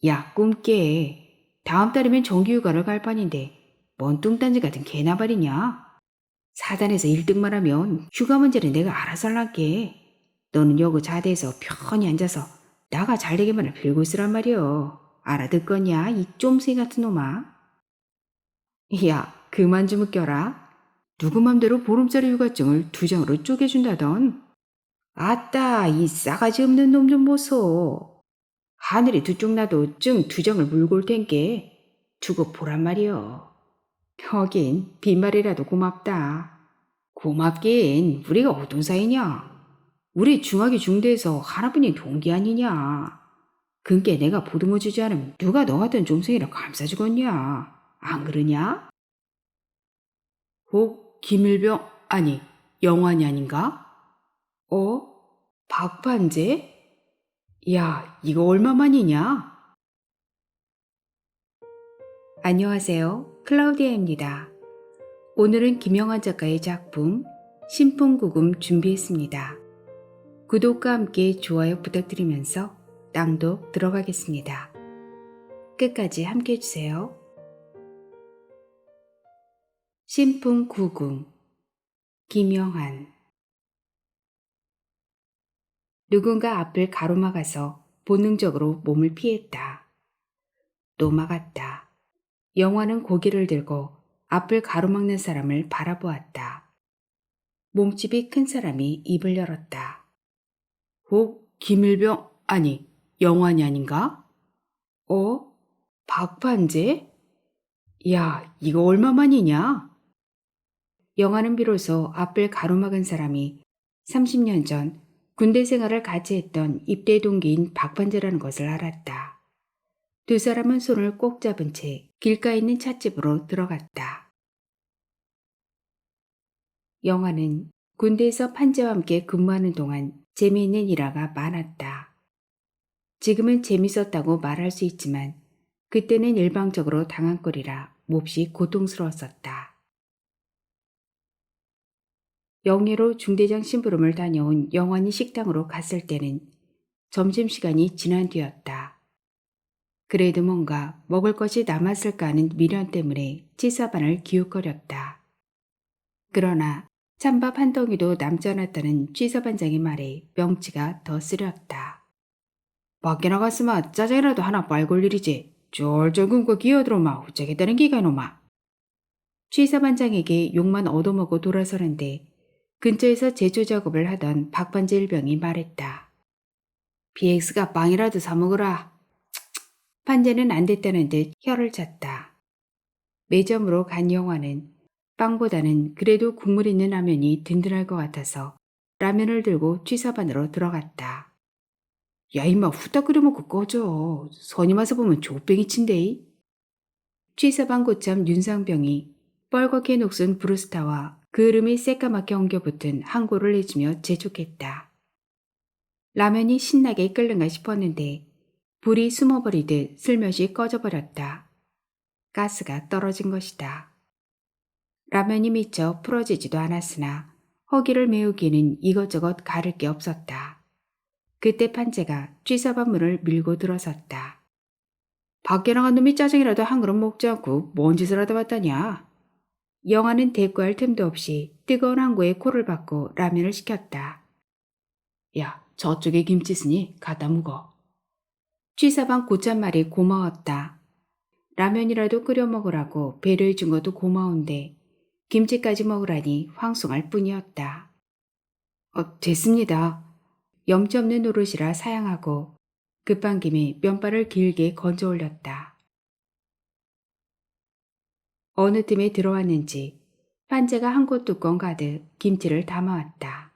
야, 꿈깨. 다음 달이면 정기휴가를 갈 판인데 뭔 뚱딴지 같은 개나발이냐? 사단에서 1등만 하면 휴가 문제는 내가 알아서 할란게. 너는 여기 자대에서 편히 앉아서 나가 잘 되기만을 빌고 있으란 말이여. 알아듣겠냐, 이 쫌생이 같은 놈아? 야, 그만 좀 웃겨라. 누구 맘대로 보름짜리 휴가증을 2장으로 쪼개준다던. 아따, 이 싸가지 없는 놈 좀 보소. 하늘이 두 쪽 나도 증 2장을 물고 올 텐께 두고 보란 말이여. 하긴 빈말이라도 고맙다. 고맙긴 우리가 어떤 사이냐. 우리 중학교 중대에서 하나뿐인 동기 아니냐. 그니까 내가 보듬어 주지 않으면 누가 너 같은 좀생이라 감싸주겠냐. 안 그러냐? 혹 김일병 아니 영환이 아닌가? 박판재? 야, 이거 얼마만이냐? 안녕하세요. 클라우디아입니다. 오늘은 김영환 작가의 작품 신풍구금 준비했습니다. 구독과 함께 좋아요 부탁드리면서 낭독 들어가겠습니다. 끝까지 함께 해주세요. 신풍구금 김영환. 누군가 앞을 가로막아서 본능적으로 몸을 피했다. 또 막았다. 영환은 고개를 들고 앞을 가로막는 사람을 바라보았다. 몸집이 큰 사람이 입을 열었다. 혹 김일병 아니 영환이 아닌가? 박판재? 야, 이거 얼마만이냐? 영환은 비로소 앞을 가로막은 사람이 30년 전 군대 생활을 같이 했던 입대 동기인 박판재라는 것을 알았다. 두 사람은 손을 꼭 잡은 채 길가에 있는 찻집으로 들어갔다. 영환은 군대에서 판재와 함께 근무하는 동안 재미있는 일화가 많았다. 지금은 재밌었다고 말할 수 있지만 그때는 일방적으로 당한 꼴이라 몹시 고통스러웠었다. 영예로 중대장 심부름을 다녀온 영환이 식당으로 갔을 때는 점심시간이 지난 뒤였다. 그래도 뭔가 먹을 것이 남았을까 하는 미련 때문에 치사반을 기웃거렸다. 그러나 찬밥 한 덩이도 남지 않았다는 취사반장의 말에 명치가 더 쓰렸다. 밖에 나갔으면 짜장이라도 하나 빨골 일이지. 쫄쫄 굶고 기어들어마 어쩌겠다는 기가 이놈아. 취사반장에게 욕만 얻어먹고 돌아서는데 근처에서 제조 작업을 하던 박반재 일병이 말했다. BX가 빵이라도 사 먹으라. 판재는 안 됐다는 듯 혀를 찼다. 매점으로 간 영화는 빵보다는 그래도 국물 있는 라면이 든든할 것 같아서 라면을 들고 취사반으로 들어갔다. 야, 임마 후딱 끓여 먹고 꺼져. 선임 와서 보면 족뱅이 친데. 취사반 고참 윤상병이 뻘겋게 녹슨 브루스타와 그 이름이 새까맣게 엉겨붙은 한 고를 내주며 재촉했다. 라면이 신나게 끓는가 싶었는데 불이 숨어버리듯 슬며시 꺼져버렸다. 가스가 떨어진 것이다. 라면이 미처 풀어지지도 않았으나 허기를 메우기는 이것저것 가릴 게 없었다. 그때 판재가 취사반 문을 밀고 들어섰다. 밖에 나간 놈이 짜증이라도 한 그릇 먹지 않고 뭔 짓을 하다 왔다냐. 영화는 대꾸할 틈도 없이 뜨거운 항구에 코를 박고 라면을 시켰다. 야, 저쪽에 김치 있으니 갖다 묵어. 취사반 고참말이 고마웠다. 라면이라도 끓여 먹으라고 배려해 준 것도 고마운데 김치까지 먹으라니 황송할 뿐이었다. 됐습니다. 염치 없는 노릇이라 사양하고 급한 김에 면발을 길게 건져 올렸다. 어느 틈에 들어왔는지 판재가 한 곳 뚜껑 가득 김치를 담아왔다.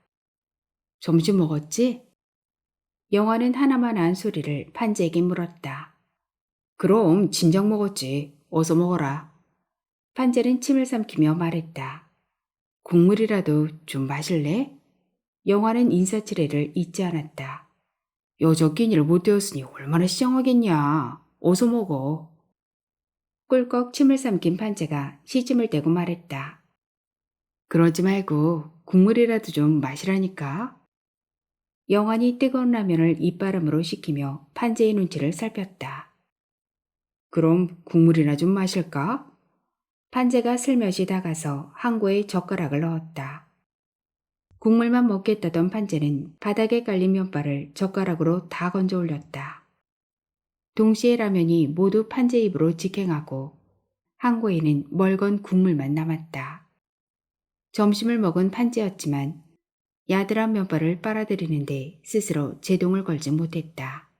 점심 먹었지? 영화는 하나만 안 소리를 판재에게 물었다. 그럼 진작 먹었지. 어서 먹어라. 판재는 침을 삼키며 말했다. 국물이라도 좀 마실래? 영화는 인사치레를 잊지 않았다. 여저 끼니를 못 되었으니 얼마나 시장하겠냐. 어서 먹어. 꿀꺽 침을 삼킨 판재가 시침을 떼고 말했다. 그러지 말고 국물이라도 좀 마시라니까. 영환이 뜨거운 라면을 입바람으로 식히며 판재의 눈치를 살폈다. 그럼 국물이나 좀 마실까? 판재가 슬며시 다가서 항고에 젓가락을 넣었다. 국물만 먹겠다던 판재는 바닥에 깔린 면발을 젓가락으로 다 건져 올렸다. 동시에 라면이 모두 판재 입으로 직행하고 항고에는 멀건 국물만 남았다. 점심을 먹은 판재였지만 야들한 면발을 빨아들이는데 스스로 제동을 걸지 못했다.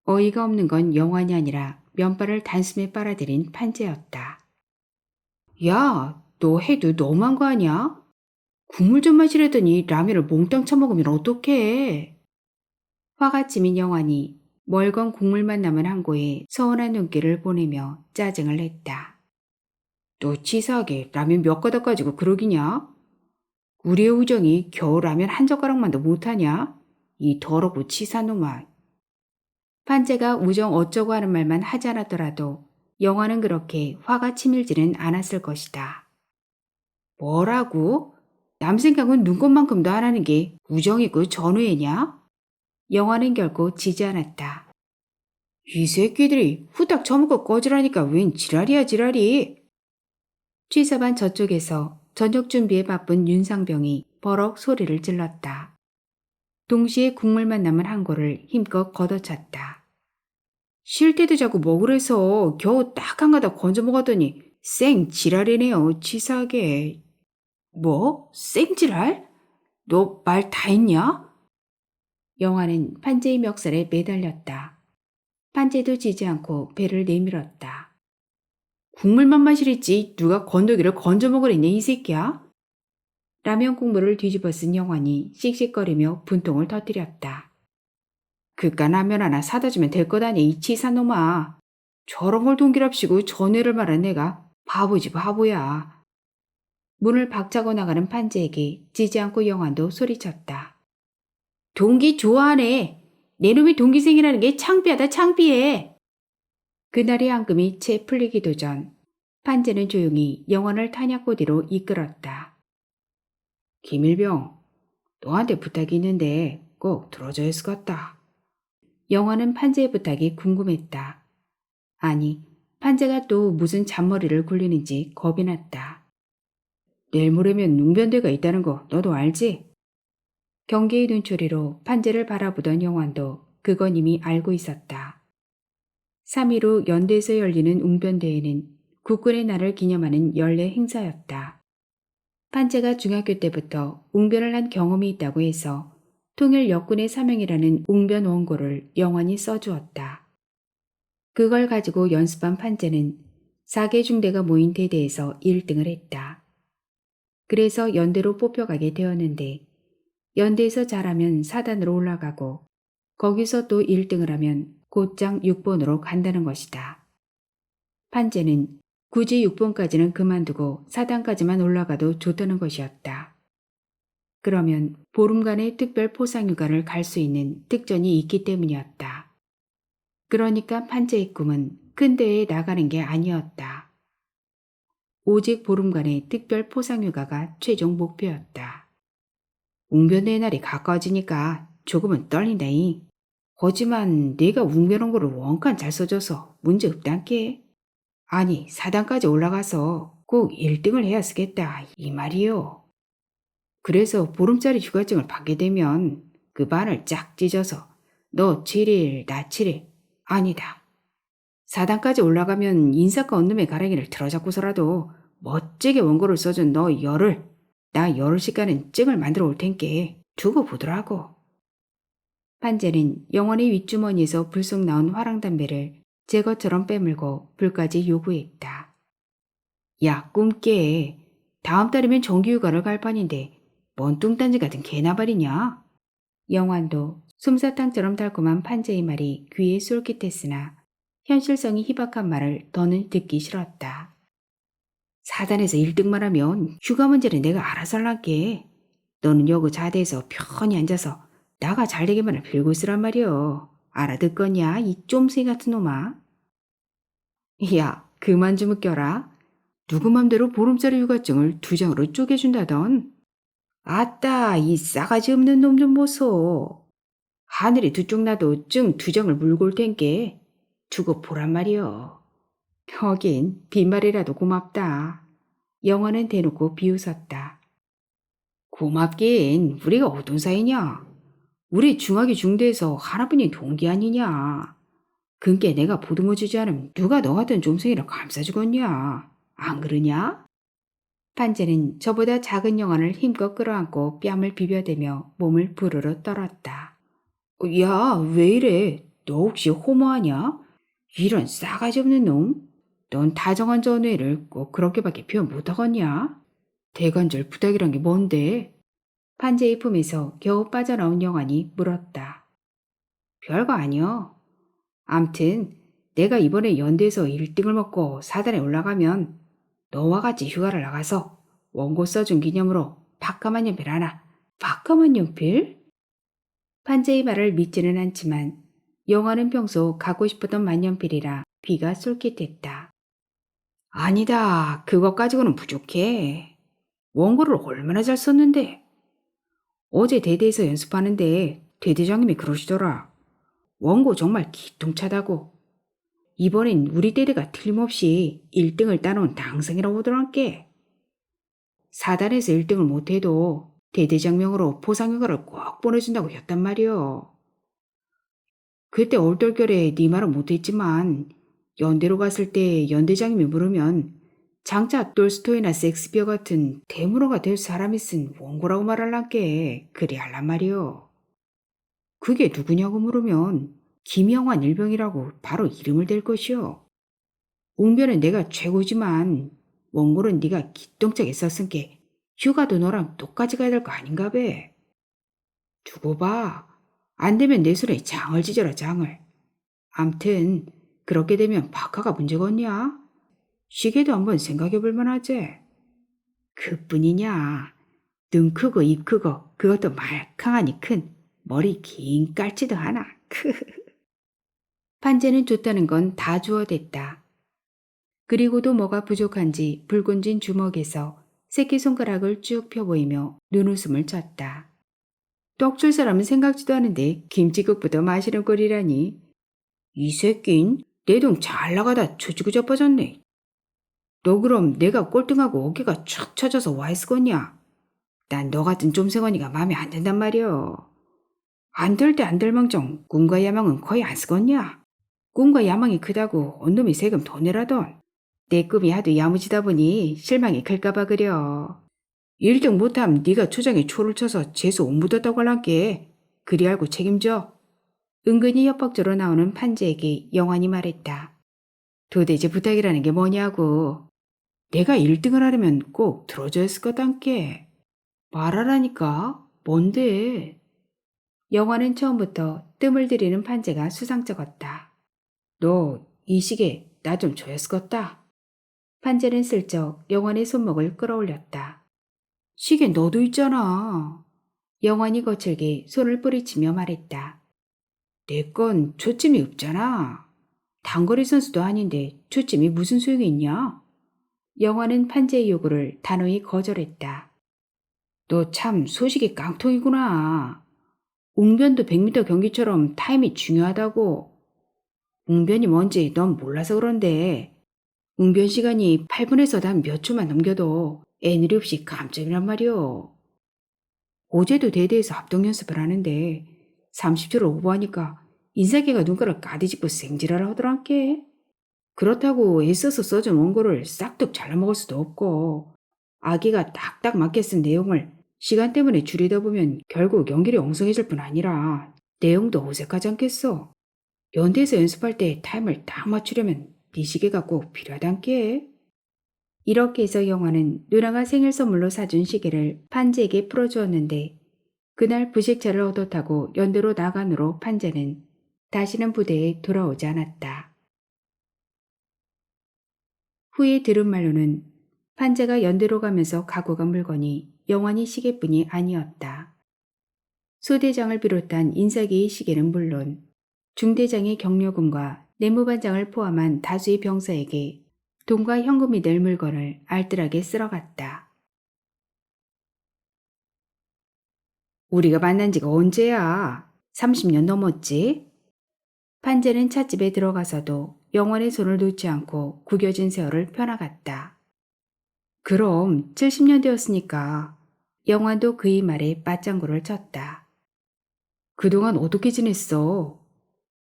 어이가 없는 건 영환이 아니라 면발을 단숨에 빨아들인 판재였다. 야, 너 해도 너무한 거 아니야? 국물 좀 마시려더니 라면을 몽땅 처먹으면 어떡해? 화가 치민 영환이 멀건 국물만 남은 항고에 서운한 눈길을 보내며 짜증을 냈다. 너 치사하게 라면 몇 가닥 가지고 그러기냐? 우리의 우정이 겨우 라면 한 젓가락만도 못하냐? 이 더럽고 치사한 놈아. 판재가 우정 어쩌고 하는 말만 하지 않았더라도 영화는 그렇게 화가 치밀지는 않았을 것이다. 뭐라고? 남 생각은 눈꽃만큼도 안 하는 게 우정이고 전우애냐? 영화는 결코 지지 않았다. 이 새끼들이 후딱 처먹고 꺼지라니까 웬 지랄이야 지랄이. 취사반 저쪽에서 저녁 준비에 바쁜 윤상병이 버럭 소리를 질렀다. 동시에 국물만 남은 항고를 힘껏 걷어찼다. 쉴 때도 자꾸 먹으래서 겨우 딱 한 가닥 건져 먹었더니 쌩 지랄이네요 치사하게. 뭐? 생지랄? 너 말 다 했냐? 영화는 판재의 멱살에 매달렸다. 판재도 지지 않고 배를 내밀었다. 국물만 마시랬지 누가 건더기를 건져 먹으랬냐 이 새끼야? 라면 국물을 뒤집어 쓴 영환이 씩씩거리며 분통을 터뜨렸다. 그깟 라면 하나 사다 주면 될 거다니 이 치사놈아. 저런 걸 동기랍시고 전회를 말한 내가 바보지 바보야. 문을 박차고 나가는 판재에게 지지 않고 영환도 소리쳤다. 동기 좋아하네. 내 놈이 동기생이라는 게 창피하다 창피해. 그날의 앙금이 채 풀리기도 전 판재는 조용히 영환을 탄약고디로 이끌었다. 김일병, 너한테 부탁이 있는데 꼭 들어줘야 했을 것 같다. 영환은 판재의 부탁이 궁금했다. 아니, 판재가 또 무슨 잔머리를 굴리는지 겁이 났다. 내일 모레면 웅변대가 있다는 거 너도 알지? 경계의 눈초리로 판재를 바라보던 영환도 그건 이미 알고 있었다. 3일 후 연대에서 열리는 웅변대회는 국군의 날을 기념하는 연례 행사였다. 판재가 중학교 때부터 웅변을 한 경험이 있다고 해서 통일 역군의 사명이라는 웅변 원고를 영환이 써주었다. 그걸 가지고 연습한 판재는 4개 중대가 모인 대대에서 1등을 했다. 그래서 연대로 뽑혀가게 되었는데 연대에서 잘하면 사단으로 올라가고 거기서 또 1등을 하면 곧장 6번으로 간다는 것이다. 판재는 굳이 6번까지는 그만두고 사단까지만 올라가도 좋다는 것이었다. 그러면 보름간의 특별 포상휴가를 갈 수 있는 특전이 있기 때문이었다. 그러니까 판재의 꿈은 큰 대회에 나가는 게 아니었다. 오직 보름간의 특별 포상휴가가 최종 목표였다. 웅변대회 날이 가까워지니까 조금은 떨린다잉. 하지만 내가 웅변 거를 원칸 잘 써줘서 문제 없단께. 아니 사단까지 올라가서 꼭 1등을 해야 쓰겠다 이 말이요. 그래서 보름짜리 휴가증을 받게 되면 그 반을 쫙 찢어서 너 7일 나 7일 아니다. 4단까지 올라가면 인사과 언놈의 가랑이를 틀어잡고서라도 멋지게 원고를 써준 너 열흘 나 열흘씩 가는 증을 만들어 올 텐께 두고 보더라고. 판재는 영원의 윗주머니에서 불쑥 나온 화랑담배를 제거처럼 빼물고 불까지 요구했다. 야 꿈깨. 다음 달이면 정기휴가를 갈 판인데 뭔 뚱딴지 같은 개나발이냐? 영환도 솜사탕처럼 달콤한 판재의 말이 귀에 쏠깃했으나 현실성이 희박한 말을 더는 듣기 싫었다. 사단에서 1등만 하면 휴가 문제는 내가 알아서 할란께. 너는 여기 자대에서 편히 앉아서 나가 잘되기만을 빌고 있으란 말이여. 알아듣겠냐 이 쫌생이 같은 놈아. 야 그만 좀 웃겨라. 누구 맘대로 보름짜리 휴가증을 2장으로 쪼개준다던. 아따 이 싸가지 없는 놈 좀 보소. 하늘이 두 쪽 나도 증 2장을 물고 올 텐께. 두고 보란 말이여. 하긴 빈말이라도 고맙다. 영화는 대놓고 비웃었다. 고맙긴 우리가 어떤 사이냐? 우리 중학이 중대에서 하나뿐인 동기 아니냐? 그니까 내가 보듬어 주지 않으면 누가 너 같은 좀생이를 감싸주겠냐? 안 그러냐? 판재는 저보다 작은 영환을 힘껏 끌어안고 뺨을 비벼대며 몸을 부르르 떨었다. 야, 왜 이래? 너 혹시 호모하냐? 이런 싸가지 없는 놈? 넌 다정한 전우애를 꼭 그렇게밖에 표현 못하겠냐? 대관절 부탁이란 게 뭔데? 판재의 품에서 겨우 빠져나온 영환이 물었다. 별거 아니여. 암튼 내가 이번에 연대에서 1등을 먹고 사단에 올라가면 너와 같이 휴가를 나가서 원고 써준 기념으로 박감한 연필 하나. 박감한 연필? 판재의 말을 믿지는 않지만 영화는 평소 갖고 싶었던 만년필이라 귀가 쏠깃했다. 아니다. 그것 가지고는 부족해. 원고를 얼마나 잘 썼는데. 어제 대대에서 연습하는데 대대장님이 그러시더라. 원고 정말 기똥차다고. 이번엔 우리 대대가 틀림없이 1등을 따놓은 당상이라고 하더란께. 사단에서 1등을 못해도 대대장명으로 포상휴가를 꼭 보내준다고 했단 말이오. 그때 얼떨결에 네 말은 못했지만 연대로 갔을 때 연대장님이 물으면 장차 톨스토이나 섹스피어 같은 대문호가 될 사람이 쓴 원고라고 말할란께. 그리 할란 말이오. 그게 누구냐고 물으면 김영환 일병이라고 바로 이름을 댈 것이오. 웅변은 내가 최고지만 원고는 네가 기똥차게 썼은게 휴가도 너랑 똑같이 가야 될 거 아닌가 배. 두고 봐. 안 되면 내 손에 장을 찢어라 장을. 암튼 그렇게 되면 박하가 문제겠냐? 시계도 한번 생각해 볼 만하지. 그뿐이냐. 눈 크고 입 크고 그것도 말캉하니 큰 머리 긴 깔치도 하나. 판재는 줬다는 건 다 주워댔다. 그리고도 뭐가 부족한지 붉은진 주먹에서 새끼손가락을 쭉 펴보이며 눈웃음을 쳤다. 떡줄 사람은 생각지도 않은데 김치국부터 마시는 꼴이라니. 이 새낀 내 돈 잘 나가다 조지고 자빠졌네. 너 그럼 내가 꼴등하고 어깨가 촥 쳐져서 와 있었겠냐? 난 너 같은 좀생언니가 마음에 안 든단 말이여. 안 될 때 안 될 망정 꿈과 야망은 거의 안 쓰겄냐? 꿈과 야망이 크다고 온놈이 세금 더 내라던. 내 꿈이 하도 야무지다 보니 실망이 클까봐 그려. 1등 못하면 네가 초장에 초를 쳐서 재수 못 묻었다고 할란께. 그리 알고 책임져. 은근히 협박조로 나오는 판재에게 영환이 말했다. 도대체 부탁이라는 게 뭐냐고. 내가 1등을 하려면 꼭 들어줘야 했을 거단께. 말하라니까. 뭔데? 영환은 처음부터 뜸을 들이는 판재가 수상쩍었다. 너 이 시계 나 좀 줘야쓰겄다. 판재는 슬쩍 영환의 손목을 끌어올렸다. 시계 너도 있잖아. 영환이 거칠게 손을 뿌리치며 말했다. 내 건 초점이 없잖아. 단거리 선수도 아닌데 초점이 무슨 소용이 있냐? 영환은 판재의 요구를 단호히 거절했다. 너 참 소식이 깡통이구나. 웅변도 100m 경기처럼 타임이 중요하다고. 웅변이 뭔지 넌 몰라서 그런데 웅변 시간이 8분에서 단 몇 초만 넘겨도 애누리 없이 감점이란 말이오. 어제도 대대에서 합동 연습을 하는데 30초를 오버하니까 인사계가 눈가를 까디집고 생지랄 하더란께. 그렇다고 애써서 써준 원고를 싹둑 잘라먹을 수도 없고 아기가 딱딱 맞게 쓴 내용을 시간 때문에 줄이다 보면 결국 연결이 엉성해질 뿐 아니라 내용도 어색하지 않겠어. 연대에서 연습할 때 타임을 딱 맞추려면 네 시계가 꼭 필요하단께. 이렇게 해서 영화는 누나가 생일 선물로 사준 시계를 판재에게 풀어주었는데 그날 부식차를 얻어 타고 연대로 나간 후로 판재는 다시는 부대에 돌아오지 않았다. 후에 들은 말로는 판재가 연대로 가면서 갖고 간 물건이 영환이 시계뿐이 아니었다. 소대장을 비롯한 인사계의 시계는 물론 중대장의 경료금과 내무반장을 포함한 다수의 병사에게 돈과 현금이 될 물건을 알뜰하게 쓸어갔다. 우리가 만난 지가 언제야? 30년 넘었지? 판재는 찻집에 들어가서도 영환의 손을 놓지 않고 구겨진 세월을 펴나갔다. 그럼 70년대였으니까 영환도 그의 말에 맞장구를 쳤다. 그동안 어떻게 지냈어?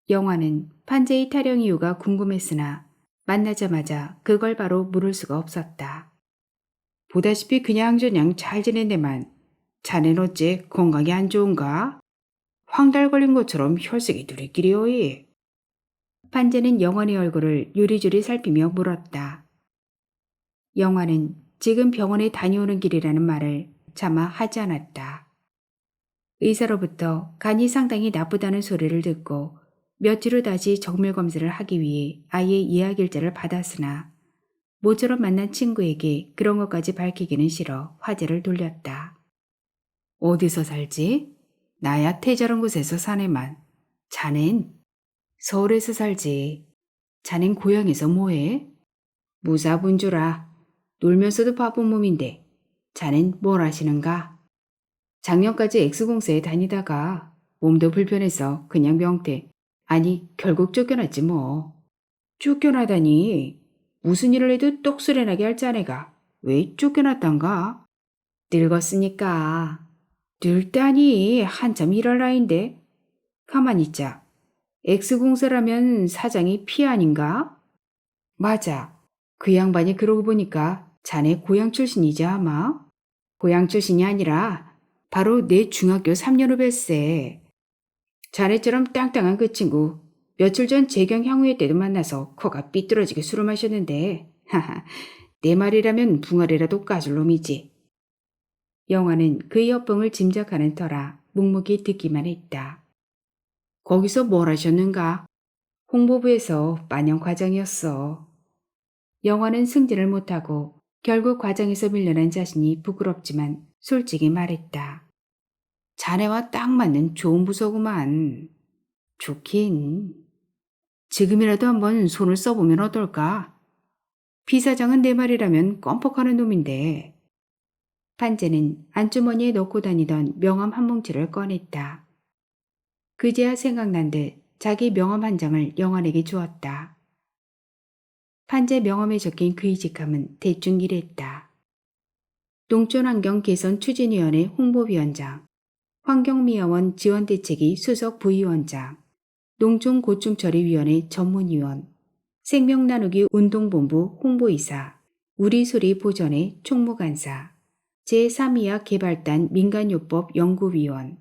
영환은 판재의 타령 이유가 궁금했으나 만나자마자 그걸 바로 물을 수가 없었다. 보다시피 그냥저냥 잘 지낸데만 자넨 어째 건강이 안 좋은가? 황달 걸린 것처럼 혈색이 두리끼리여이. 판재는 영환의 얼굴을 요리조리 살피며 물었다. 영환은 지금 병원에 다녀오는 길이라는 말을 차마 하지 않았다. 의사로부터 간이 상당히 나쁘다는 소리를 듣고 며칠 후 다시 정밀 검사를 하기 위해 아예 예약일자를 받았으나 모처럼 만난 친구에게 그런 것까지 밝히기는 싫어 화제를 돌렸다. 어디서 살지? 나야 태저런 곳에서 사네만. 자넨? 서울에서 살지. 자넨 고향에서 뭐해? 무사분주라. 놀면서도 바쁜 몸인데 자넨 뭘 하시는가? 작년까지 X공사에 다니다가 몸도 불편해서 그냥 명퇴. 아니 결국 쫓겨났지 뭐. 쫓겨나다니. 무슨 일을 해도 똑소리나게 할 자네가 왜 쫓겨났단가? 늙었으니까. 늙다니 한참 일할 나이인데. 가만히 있자. X공사라면 사장이 피 아닌가? 맞아. 그 양반이 그러고 보니까 자네 고향 출신이지 아마? 고향 출신이 아니라 바로 내 중학교 3년 후배세. 자네처럼 땅땅한 그 친구 며칠 전 재경 향후회 때도 만나서 코가 삐뚤어지게 술을 마셨는데 하하 내 말이라면 붕어리라도 까줄 놈이지. 영화는 그의 여뻥을 짐작하는 터라 묵묵히 듣기만 했다. 거기서 뭘 하셨는가? 홍보부에서 만년 과장이었어. 영화는 승진을 못하고 결국 과장에서 밀려난 자신이 부끄럽지만 솔직히 말했다. 자네와 딱 맞는 좋은 부서구만. 좋긴. 지금이라도 한번 손을 써보면 어떨까? 비사장은 내 말이라면 껌뻑하는 놈인데. 판재는 안주머니에 넣고 다니던 명함 한 뭉치를 꺼냈다. 그제야 생각난 듯 자기 명함 한 장을 영환에게 주었다. 판재 명함에 적힌 그의 직함은 대충 이랬다. 농촌환경 개선 추진위원회 홍보위원장, 환경미화원 지원대책위 수석 부위원장, 농촌고충처리위원회 전문위원, 생명나누기 운동본부 홍보이사, 우리소리 보전회 총무간사, 제3의학 개발단 민간요법 연구위원.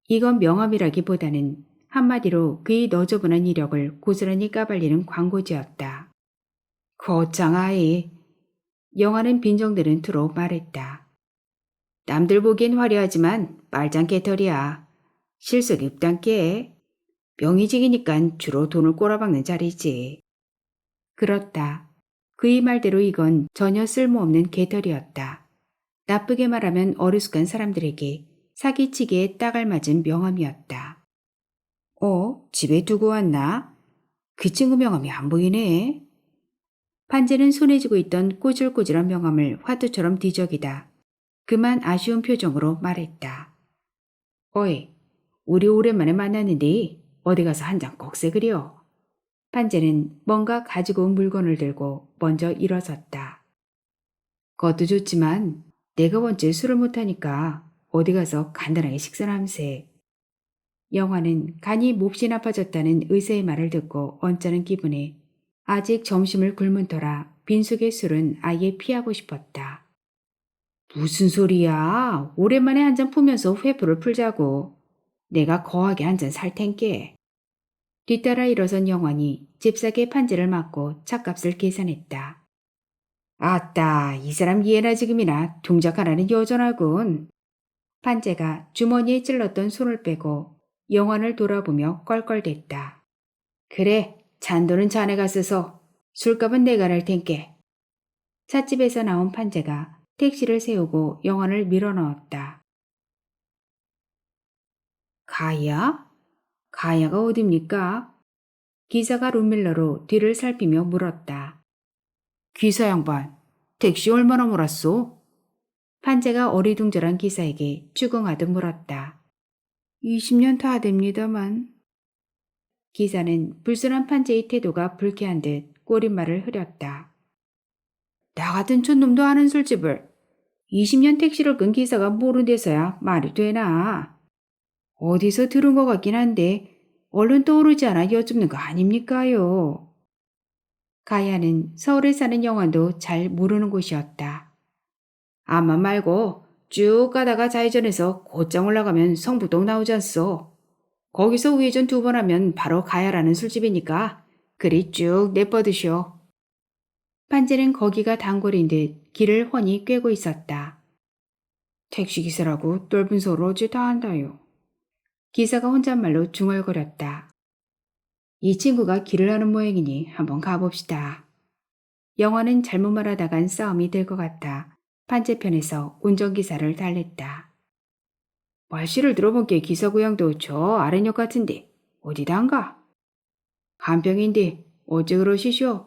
이건 명함이라기보다는 한마디로 그의 너저분한 이력을 고스란히 까발리는 광고지였다. 거창하에 영화는 빈정대는 투로 말했다. 남들 보기엔 화려하지만 말짱 개털이야. 실속이 없단께. 명의직이니깐 주로 돈을 꼬라박는 자리지. 그렇다. 그의 말대로 이건 전혀 쓸모없는 개털이었다. 나쁘게 말하면 어리숙한 사람들에게 사기치기에 딱 알맞은 명함이었다. 집에 두고 왔나? 그 친구 명함이 안 보이네. 판재는 손에 쥐고 있던 꼬질꼬질한 명함을 화투처럼 뒤적이다. 그만 아쉬운 표정으로 말했다. 어이, 우리 오랜만에 만났는데 어디 가서 한 잔 꺽쇠 그려. 판재는 뭔가 가지고 온 물건을 들고 먼저 일어섰다. 그것도 좋지만 내가 원체 술을 못하니까 어디 가서 간단하게 식사를 함세. 영화는 간이 몹시 나빠졌다는 의사의 말을 듣고 언짢은 기분에 아직 점심을 굶은 터라 빈속의 술은 아예 피하고 싶었다. 무슨 소리야. 오랜만에 한 잔 푸면서 회포를 풀자고. 내가 거하게 한 잔 살 텐께. 뒤따라 일어선 영환이 잽싸게 판지를 맞고 차값을 계산했다. 아따, 이 사람 예나 지금이나 동작 하나는 여전하군. 판재가 주머니에 찔렀던 손을 빼고 영환을 돌아보며 껄껄댔다. 그래, 잔돈은 자네가 써서 술값은 내가 낼 텐께. 찻집에서 나온 판재가 택시를 세우고 영환을 밀어넣었다. 가야? 가야가 어딥니까? 기사가 룸밀러로 뒤를 살피며 물었다. 기사 양반, 택시 얼마나 몰았소? 판재가 어리둥절한 기사에게 추궁하듯 물었다. 20년 다 됩니다만. 기사는 불순한 판재의 태도가 불쾌한 듯 꼬릿말을 흐렸다. 나 같은 촌놈도 아는 술집을 20년 택시를 끈 기사가 모른 데서야 말이 되나. 어디서 들은 것 같긴 한데 얼른 떠오르지 않아 여쭙는 거 아닙니까요? 가야는 서울에 사는 영환도 잘 모르는 곳이었다. 암만 말고 쭉 가다가 좌회전해서 곧장 올라가면 성북동 나오지 않소. 거기서 우회전 2번 하면 바로 가야라는 술집이니까 그리 쭉 내뻗으시오. 판재는 거기가 단골인 듯 길을 훤히 꿰고 있었다. 택시기사라고 떫은 소를 어찌 다 한다요. 기사가 혼잣말로 중얼거렸다. 이 친구가 길을 아는 모양이니 한번 가봅시다. 영화는 잘못 말하다간 싸움이 될 것 같아 반대편에서 운전기사를 달랬다. 말씨를 들어본 게 기사 고향도 저 아래역 같은데 어디다 안 가? 간병인데 어째 그러시쇼?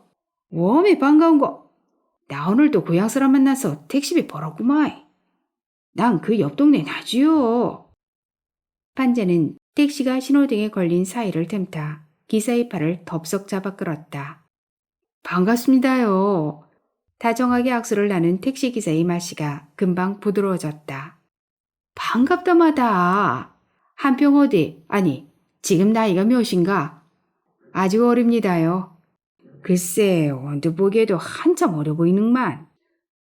웜에 반가운 거. 나 오늘 또 고향 사람 만나서 택시비 벌었구만. 난 그 옆 동네 나지요. 판재는 택시가 신호등에 걸린 사이를 틈타 기사의 팔을 덥석 잡아 끌었다. 반갑습니다요. 다정하게 악수를 나눈 택시기사의 말씨가 금방 부드러워졌다. 반갑다마다. 한평 어디, 아니, 지금 나이가 몇인가? 아직 어립니다요. 글쎄, 언뜻 보기에도 한참 어려 보이는만.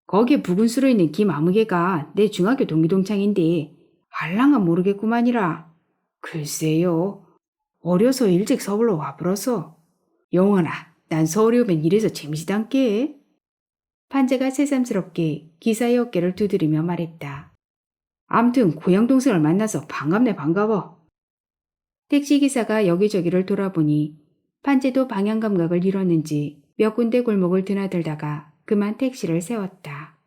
거기에 부근수로 있는 김아무개가 내 중학교 동기동창인데 알랑가 모르겠구만이라. 글쎄요. 어려서 일찍 서울로 와버려서. 영원아, 난 서울에 오면 이래서 재미지단께. 판재가 새삼스럽게 기사의 어깨를 두드리며 말했다. 암튼 고향 동생을 만나서 반갑네 반가워. 택시기사가 여기저기를 돌아보니 판재도 방향 감각을 잃었는지 몇 군데 골목을 드나들다가 그만 택시를 세웠다.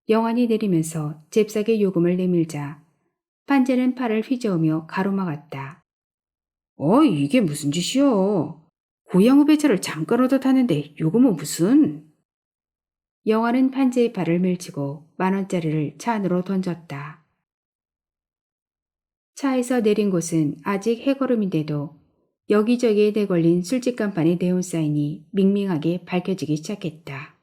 영환이 내리면서 잽싸게 요금을 내밀자 판재는 팔을 휘저으며 가로막았다. 이게 무슨 짓이오. 고향 후배차를 잠깐 얻어 타는데 요금은 무슨. 영환은 판재의 팔을 밀치고 10,000원짜리를 차 안으로 던졌다. 차에서 내린 곳은 아직 해걸음인데도 여기저기에 내걸린 술집 간판의 네온사인이 밍밍하게 밝혀지기 시작했다.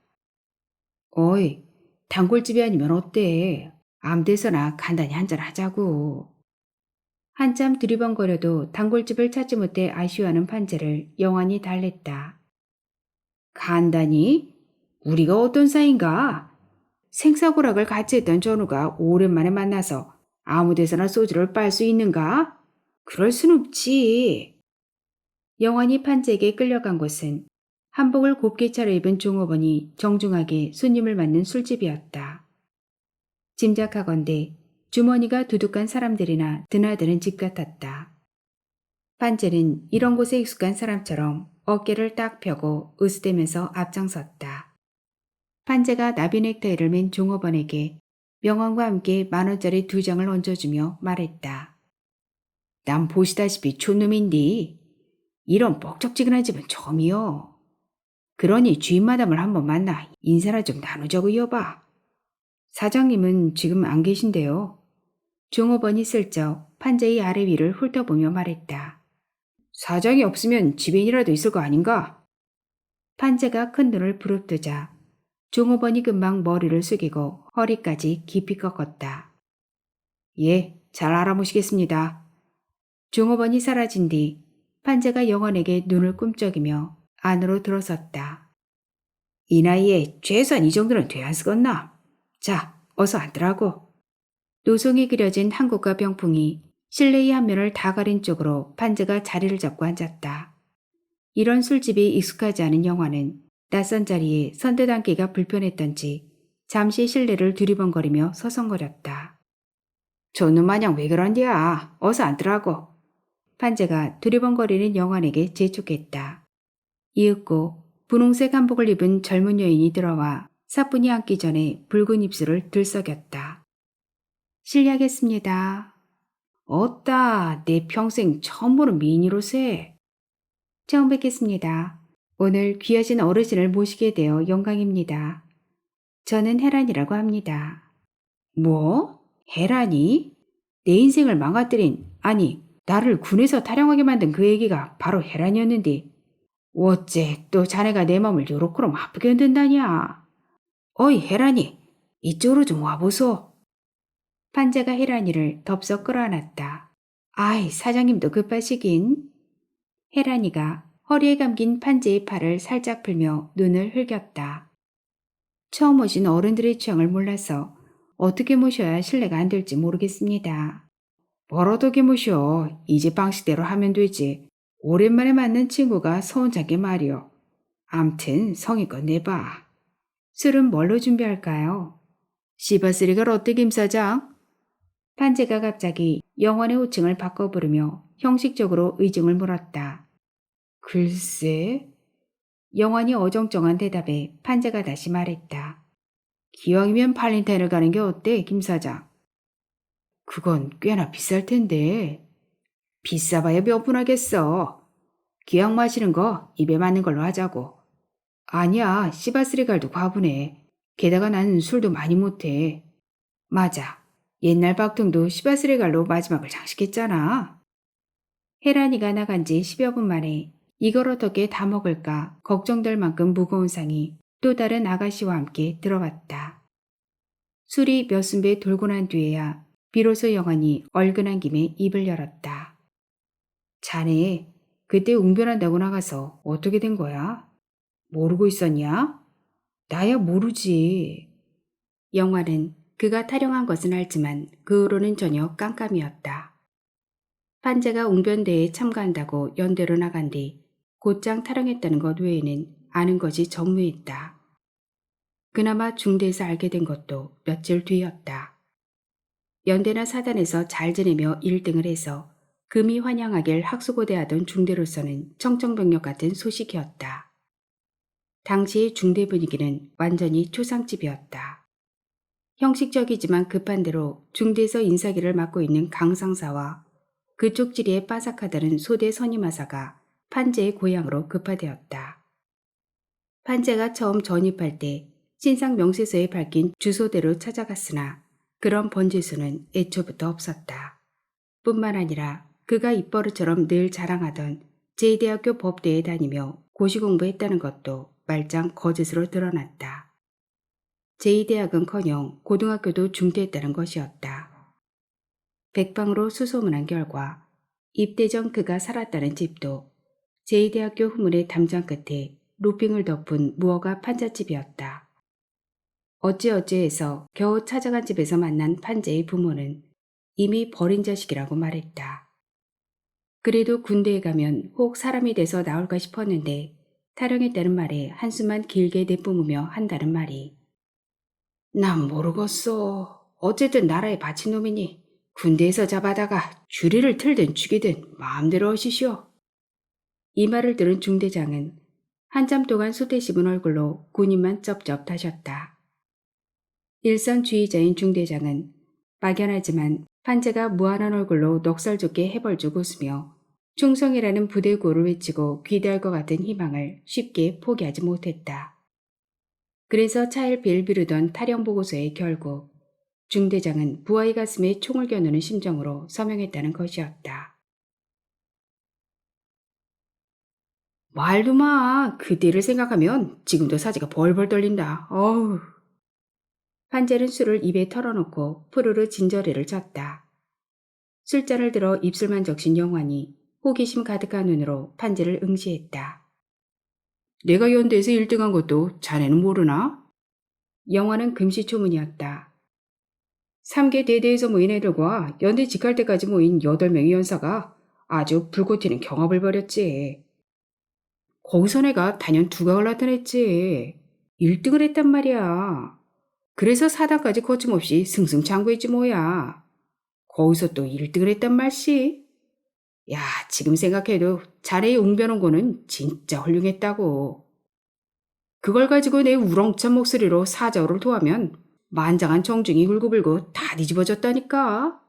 어이, 단골집이 아니면 어때? 아무데서나 간단히 한잔 하자고. 한참 두리번거려도 단골집을 찾지 못해 아쉬워하는 판재를 영환이 달랬다. 간단히? 우리가 어떤 사이인가? 생사고락을 같이 했던 전우가 오랜만에 만나서 아무데서나 소주를 빨 수 있는가? 그럴 순 없지. 영환이 판재에게 끌려간 곳은 한복을 곱게 차려입은 종업원이 정중하게 손님을 맞는 술집이었다. 짐작하건대 주머니가 두둑한 사람들이나 드나드는 집 같았다. 판재는 이런 곳에 익숙한 사람처럼 어깨를 딱 펴고 으스대면서 앞장섰다. 판재가 나비 넥타이를 맨 종업원에게 명함과 함께 10,000원짜리 2장을 얹어주며 말했다. 난 보시다시피 촌놈인데 이런 뻑적지근한 집은 처음이요. 그러니 주인 마담을 한번 만나 인사나 좀 나누자고 여봐. 사장님은 지금 안 계신데요. 종업원이 슬쩍 판재의 아래 위를 훑어보며 말했다. 사장이 없으면 지배인이라도 있을 거 아닌가? 판재가 큰 눈을 부릅뜨자 종업원이 금방 머리를 숙이고 허리까지 깊이 꺾었다. 예, 잘 알아보시겠습니다. 종업원이 사라진 뒤 판재가 영원에게 눈을 꿈쩍이며 안으로 들어섰다. 이 나이에 최소한 이 정도는 돼야 쓰겄나? 자, 어서 앉으라고. 노송이 그려진 한국과 병풍이 실내의 한 면을 다 가린 쪽으로 판재가 자리를 잡고 앉았다. 이런 술집이 익숙하지 않은 영화는 낯선 자리에 선뜻 앉기가 불편했던지 잠시 실내를 두리번거리며 서성거렸다. 저놈 마냥 왜 그런디야. 어서 앉으라고. 판재가 두리번거리는 영환에게 재촉했다. 이윽고 분홍색 한복을 입은 젊은 여인이 들어와 사뿐히 앉기 전에 붉은 입술을 들썩였다. 실례하겠습니다. 어따, 내 평생 처음 보는 미인이로세. 처음 뵙겠습니다. 오늘 귀하신 어르신을 모시게 되어 영광입니다. 저는 혜란이라고 합니다. 뭐? 혜란이? 내 인생을 망가뜨린, 아니, 나를 군에서 탈영하게 만든 그 얘기가 바로 혜란이었는데 어째 또 자네가 내 맘을 요렇게럼 아프게 흔든다냐. 어이 혜란이, 이쪽으로 좀 와보소. 판재가 혜란이를 덥석 끌어안았다. 아이 사장님도 급하시긴. 혜란이가 허리에 감긴 판재의 팔을 살짝 풀며 눈을 흘겼다. 처음 오신 어른들의 취향을 몰라서 어떻게 모셔야 신뢰가 안 될지 모르겠습니다. 뭘 어떻게 모셔. 이제 방식대로 하면 되지. 오랜만에 만난 친구가 서운찮게 말이오. 암튼 성의껏 내봐. 술은 뭘로 준비할까요? 시바스리갈 어때 김 사장? 판재가 갑자기 영원의 호칭을 바꿔 부르며 형식적으로 의중을 물었다. 글쎄. 영원이 어정쩡한 대답에 판재가 다시 말했다. 기왕이면 발렌타인을 가는 게 어때 김 사장? 그건 꽤나 비쌀 텐데. 비싸봐야 몇 분 하겠어. 기왕 마시는 거 입에 맞는 걸로 하자고. 아니야, 시바스리갈도 과분해. 게다가 나는 술도 많이 못해. 맞아. 옛날 박통도 시바스리갈로 마지막을 장식했잖아. 혜란이가 나간 지 10여 분 만에 이걸 어떻게 다 먹을까 걱정될 만큼 무거운 상이 또 다른 아가씨와 함께 들어왔다. 술이 몇 순배 돌고 난 뒤에야 비로소 영환이 얼큰한 김에 입을 열었다. 자네, 그때 웅변한다고 나가서 어떻게 된 거야? 모르고 있었냐? 나야 모르지. 영환은 그가 타령한 것은 알지만 그 후로는 전혀 깜깜이었다. 판재가 웅변대에 참가한다고 연대로 나간 뒤 곧장 타령했다는 것 외에는 아는 것이 전무했다. 그나마 중대에서 알게 된 것도 며칠 뒤였다. 연대나 사단에서 잘 지내며 1등을 해서 금이 환영하길 학수고대하던 중대로서는 청정병력 같은 소식이었다. 당시의 중대 분위기는 완전히 초상집이었다. 형식적이지만 급한 대로 중대에서 인사기를 맡고 있는 강상사와 그쪽 지리에 빠삭하다는 소대 선임하사가 판재의 고향으로 급파되었다. 판재가 처음 전입할 때 신상 명세서에 밝힌 주소대로 찾아갔으나 그런 번지수는 애초부터 없었다. 뿐만 아니라 그가 입버릇처럼 늘 자랑하던 제2대학교 법대에 다니며 고시 공부했다는 것도 말짱 거짓으로 드러났다. 제2대학은커녕 고등학교도 중퇴했다는 것이었다. 백방으로 수소문한 결과 입대 전 그가 살았다는 집도 제2대학교 후문의 담장 끝에 루핑을 덮은 무허가 판잣집이었다. 어찌어찌해서 겨우 찾아간 집에서 만난 판재의 부모는 이미 버린 자식이라고 말했다. 그래도 군대에 가면 혹 사람이 돼서 나올까 싶었는데 타령했다는 말에 한숨만 길게 내뿜으며 한다는 말이. 난 모르겠어. 어쨌든 나라에 바친 놈이니 군대에서 잡아다가 주리를 틀든 죽이든 마음대로 하시시오. 이 말을 들은 중대장은 한참 동안 수태 씹은 얼굴로 군인만 쩝쩝 다셨다. 일선주의자인 중대장은 막연하지만 판재가 무한한 얼굴로 넉살 좋게 해벌쭉 웃으며 충성이라는 부대 구호를 외치고 귀대할 것 같은 희망을 쉽게 포기하지 못했다. 그래서 차일피일 미루던 타령 보고서에 결국 중대장은 부하의 가슴에 총을 겨누는 심정으로 서명했다는 것이었다. 말도 마. 그때를 생각하면 지금도 사지가 벌벌 떨린다. 어우. 판재는 술을 입에 털어놓고 푸르르 진저리를 쳤다. 술잔을 들어 입술만 적신 영환이 호기심 가득한 눈으로 판재를 응시했다. 내가 연대에서 1등한 것도 자네는 모르나? 영환은 금시초문이었다. 3개 대대에서 모인 애들과 연대 직할 때까지 모인 8명의 연사가 아주 불꽃 튀는 경합을 벌였지. 거기서 내가 단연 두각을 나타냈지. 1등을 했단 말이야. 그래서 사단까지 거침없이 승승장구했지 뭐야. 거기서 또 1등을 했단 말씨. 야, 지금 생각해도 자네의 웅변원고는 진짜 훌륭했다고. 그걸 가지고 내 우렁찬 목소리로 사자어를 토하면 만장한 정중이 울고불고 다 뒤집어졌다니까.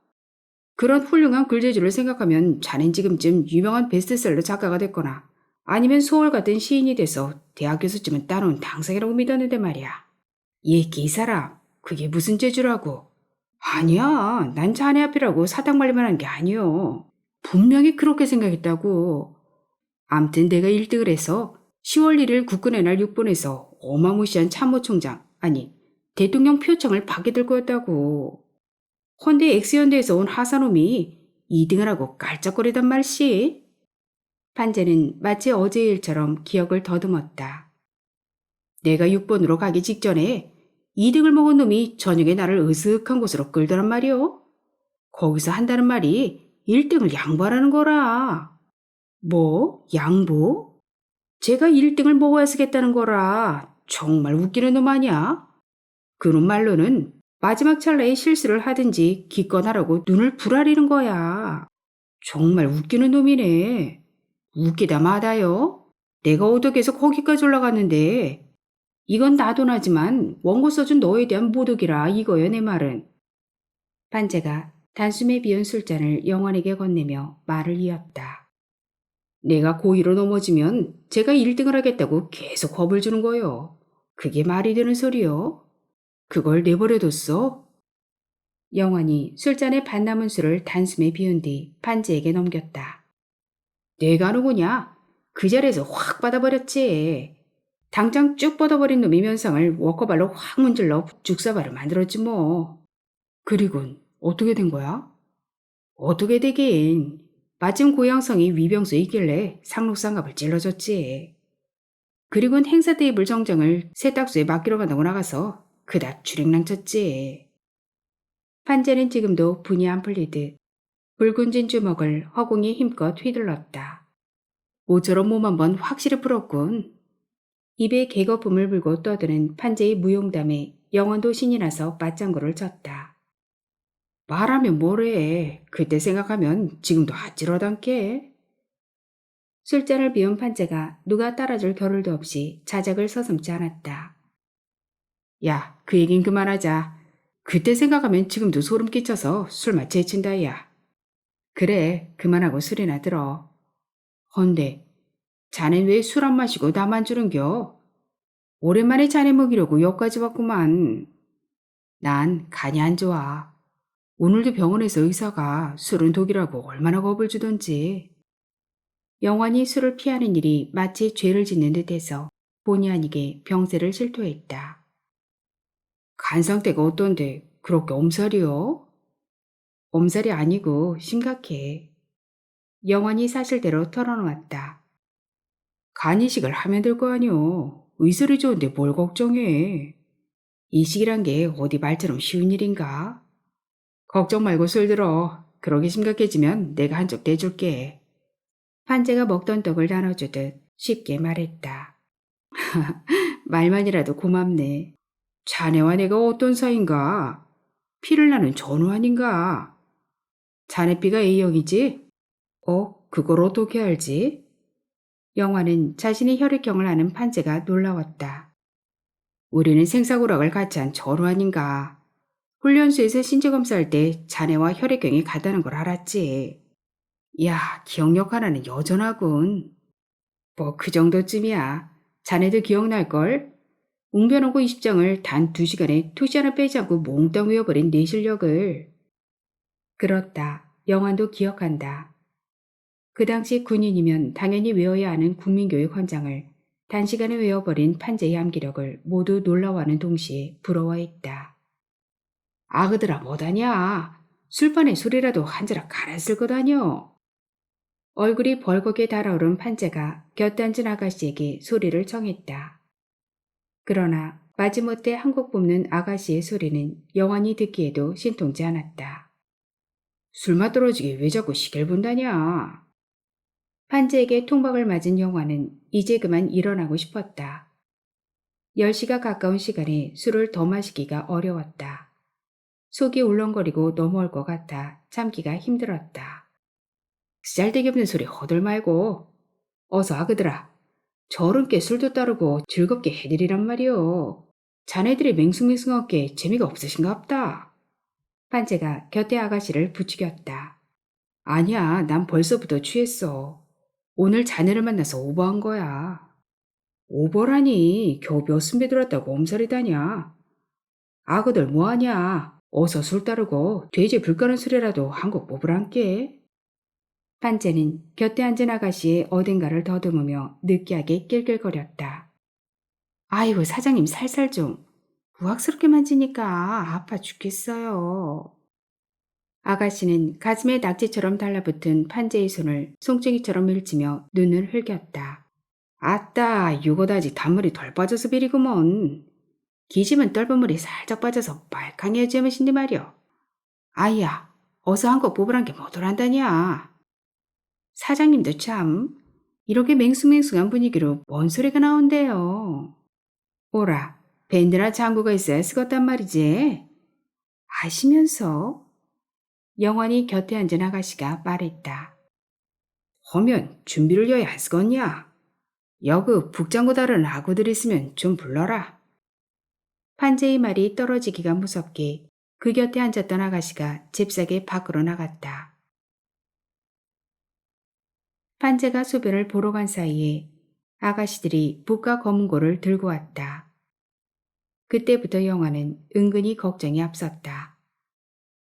그런 훌륭한 글재주를 생각하면 자넨 지금쯤 유명한 베스트셀러 작가가 됐거나 아니면 소월 같은 시인이 돼서 대학 교수쯤은 따놓은 당상이라고 믿었는데 말이야. 이 사람, 그게 무슨 재주라고. 아니야, 난 자네 앞이라고 사탕 말리만 한 게 아니오. 분명히 그렇게 생각했다고. 암튼 내가 1등을 해서 10월 1일 국군의 날 6번에서 어마무시한 참모총장, 아니 대통령 표창을 받게 될 거였다고. 헌데 엑스연대에서 온 하사놈이 2등을 하고 깔짝거리단 말씨. 판재는 마치 어제의 일처럼 기억을 더듬었다. 내가 6번으로 가기 직전에 2등을 먹은 놈이 저녁에 나를 으슥한 곳으로 끌더란 말이오. 거기서 한다는 말이 1등을 양보하라는 거라. 뭐? 양보? 제가 1등을 먹어야 쓰겠다는 거라. 정말 웃기는 놈 아니야? 그놈 말로는 마지막 찰나에 실수를 하든지 기권하라고 눈을 부라리는 거야. 정말 웃기는 놈이네. 웃기다 마다요. 내가 어떻게 해서 거기까지 올라갔는데. 이건 나도 나지만 원고 써준 너에 대한 모독이라 이거요 내 말은. 판재가 단숨에 비운 술잔을 영환에게 건네며 말을 이었다. 내가 고의로 넘어지면 제가 1등을 하겠다고 계속 겁을 주는 거요. 그게 말이 되는 소리요. 그걸 내버려뒀어? 영환이 술잔에 반 남은 술을 단숨에 비운 뒤 판재에게 넘겼다. 내가 누구냐? 그 자리에서 확 받아버렸지. 당장 쭉 뻗어버린 놈이 면상을 워커발로 확 문질러 죽사발을 만들었지 뭐. 그리곤 어떻게 된 거야? 어떻게 되긴. 마침 고양성이 위병수에 있길래 상록상갑을 찔러줬지. 그리곤 행사 테이블 정정을 세탁소에 맡기러 간다고 나가서 그닥 주랭랑쳤지. 판재는 지금도 분이 안 풀리듯 붉은진 주먹을 허공에 힘껏 휘둘렀다. 모처럼 몸 한번 확실히 풀었군. 입에 개거품을 물고 떠드는 판재의 무용담에 영원도 신이 나서 맞장구를 쳤다. 말하면 뭐래. 그때 생각하면 지금도 아찔하단께. 술잔을 비운 판재가 누가 따라줄 겨를도 없이 자작을 서슴지 않았다. 야, 그 얘긴 그만하자. 그때 생각하면 지금도 소름 끼쳐서 술맛 제친다 야. 그래, 그만하고 술이나 들어. 헌데 자넨 왜 술 안 마시고 나만 주는겨? 오랜만에 자네 먹이려고 여기까지 왔구만. 난 간이 안 좋아. 오늘도 병원에서 의사가 술은 독이라고 얼마나 겁을 주던지. 영환이 술을 피하는 일이 마치 죄를 짓는 듯해서 본의 아니게 병세를 실토했다. 간 상태가 어떤데 그렇게 엄살이요? 엄살이 아니고 심각해. 영환이 사실대로 털어놓았다. 간 이식을 하면 될 거 아니오. 의술이 좋은데 뭘 걱정해. 이식이란 게 어디 말처럼 쉬운 일인가? 걱정 말고 술 들어. 그러게 심각해지면 내가 한쪽 대줄게. 판재가 먹던 떡을 나눠주듯 쉽게 말했다. 말만이라도 고맙네. 자네와 내가 어떤 사이인가? 피를 나는 전우 아닌가? 자네 피가 A형이지? 그걸 어떻게 알지? 영화는 자신의 혈액형을 아는 판재가 놀라웠다. 우리는 생사고락을 같이 한 전우 아닌가? 훈련소에서 신체검사할 때 자네와 혈액형이 같다는 걸 알았지. 야, 기억력 하나는 여전하군. 뭐 그 정도쯤이야. 자네도 기억날걸? 웅변하고 20장을 단 2시간에 토시 하나 빼지 않고 몽땅 외워버린 내 실력을. 그렇다. 영환도 기억한다. 그 당시 군인이면 당연히 외워야 하는 국민교육 헌장을 단시간에 외워버린 판재의 암기력을 모두 놀라워하는 동시에 부러워했다. 아그들아 뭐다냐. 술판에 술이라도 한 자락 갈았을 거다녀. 얼굴이 벌겋게 달아오른 판재가 곁에 앉은 아가씨에게 소리를 청했다. 그러나 마지못해 한 곡 뽑는 아가씨의 소리는 영원히 듣기에도 신통치 않았다. 술맛 떨어지게 왜 자꾸 시계를 본다냐. 판재에게 통박을 맞은 영화는 이제 그만 일어나고 싶었다. 10시가 가까운 시간에 술을 더 마시기가 어려웠다. 속이 울렁거리고 넘어올 것 같아 참기가 힘들었다. 쓰잘데기 없는 소리 허들 말고 어서 아그들아. 저런께 술도 따르고 즐겁게 해드리란 말이오. 자네들이 맹숭맹숭하게 재미가 없으신갑다. 판재가 곁에 아가씨를 부추겼다. 아니야, 난 벌써부터 취했어. 오늘 자네를 만나서 오버한 거야. 오버라니, 겨우 몇 순배 들었다고 엄살이다냐. 아그들 뭐하냐. 어서 술 따르고 돼지 불 까는 술이라도 한 곡 뽑으란께. 판재는 곁에 앉은 아가씨의 어딘가를 더듬으며 느끼하게 낄낄거렸다. 아이고 사장님 살살 좀. 우악스럽게 만지니까 아파 죽겠어요. 아가씨는 가슴에 낙지처럼 달라붙은 판재의 손을 송충이처럼 밀치며 눈을 흘겼다. 아따 요거다지 단물이 덜 빠져서 비리구먼. 기짐은 떫은 물이 살짝 빠져서 빨강해야 제맛인데 말이여. 아이야 어서 한 거 뽑으란 게 뭐더란다냐. 사장님도 참 이렇게 맹숭맹숭한 분위기로 뭔 소리가 나온대요. 오라 밴드나 장구가 있어야 쓰겄단 말이지. 아시면서 영원히 곁에 앉은 아가씨가 말했다. 허면 준비를 여야 안 쓰겄냐. 여그 북장구 다른 아구들 있으면 좀 불러라. 판재의 말이 떨어지기가 무섭게 그 곁에 앉았던 아가씨가 잽싸게 밖으로 나갔다. 판재가 소변을 보러 간 사이에 아가씨들이 북과 검은고를 들고 왔다. 그때부터 영화는 은근히 걱정이 앞섰다.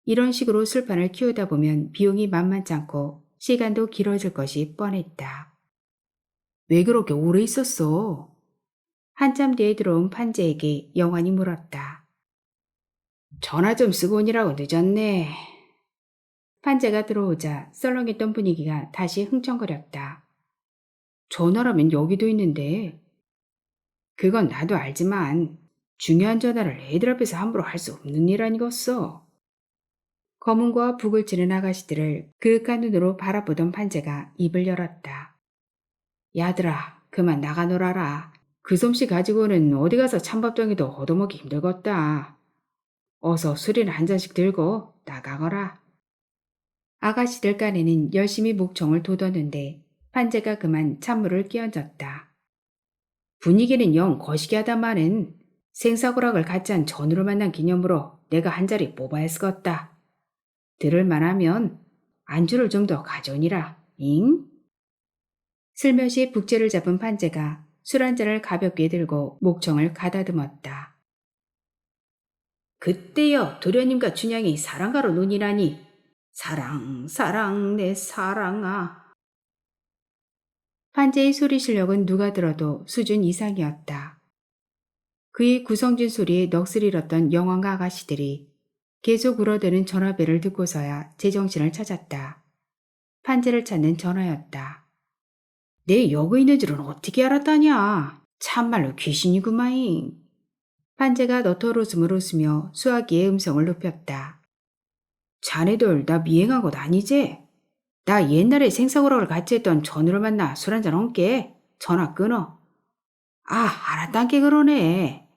이런 식으로 술판을 키우다 보면 비용이 만만치 않고 시간도 길어질 것이 뻔했다. 왜 그렇게 오래 있었어? 한참 뒤에 들어온 판재에게 영환이 물었다. 전화 좀 쓰고 오니라고 늦었네. 판재가 들어오자 썰렁했던 분위기가 다시 흥청거렸다. 전화라면 여기도 있는데. 그건 나도 알지만 중요한 전화를 애들 앞에서 함부로 할 수 없는 일 아니겠어. 검은고와 북을 치는 아가씨들을 그윽한 눈으로 바라보던 판재가 입을 열었다. 야들아 그만 나가 놀아라. 그 솜씨 가지고는 어디 가서 찬밥덩이도 얻어먹기 힘들겠다. 어서 술이나 한 잔씩 들고 나가거라. 아가씨들 깐에는 열심히 목청을 돋웠는데 판재가 그만 찬물을 끼얹었다. 분위기는 영 거시기하다마는 생사고락을 같이 한 전우를 만난 기념으로 내가 한 자리 뽑아야 쓰겄다. 들을만하면 안주를 좀 더 가져오니라. 잉? 슬며시 북제를 잡은 판재가 술 한 잔을 가볍게 들고 목청을 가다듬었다. 그때여 도련님과 춘향이 사랑가로 논이라니. 사랑 사랑 내 사랑아. 판재의 소리 실력은 누가 들어도 수준 이상이었다. 그의 구성진 소리에 넋을 잃었던 영왕과 아가씨들이 계속 울어대는 전화벨을 듣고서야 제정신을 찾았다. 판재를 찾는 전화였다. 내 여기 있는 줄은 어떻게 알았다냐. 참말로 귀신이구마잉. 판재가 너털 웃음을 웃으며 수화기의 음성을 높였다. 자네들 나 미행한 것 아니지? 나 옛날에 생사고락을 같이 했던 전우를 만나 술 한잔 얹게. 전화 끊어. 아 알았단께 그러네.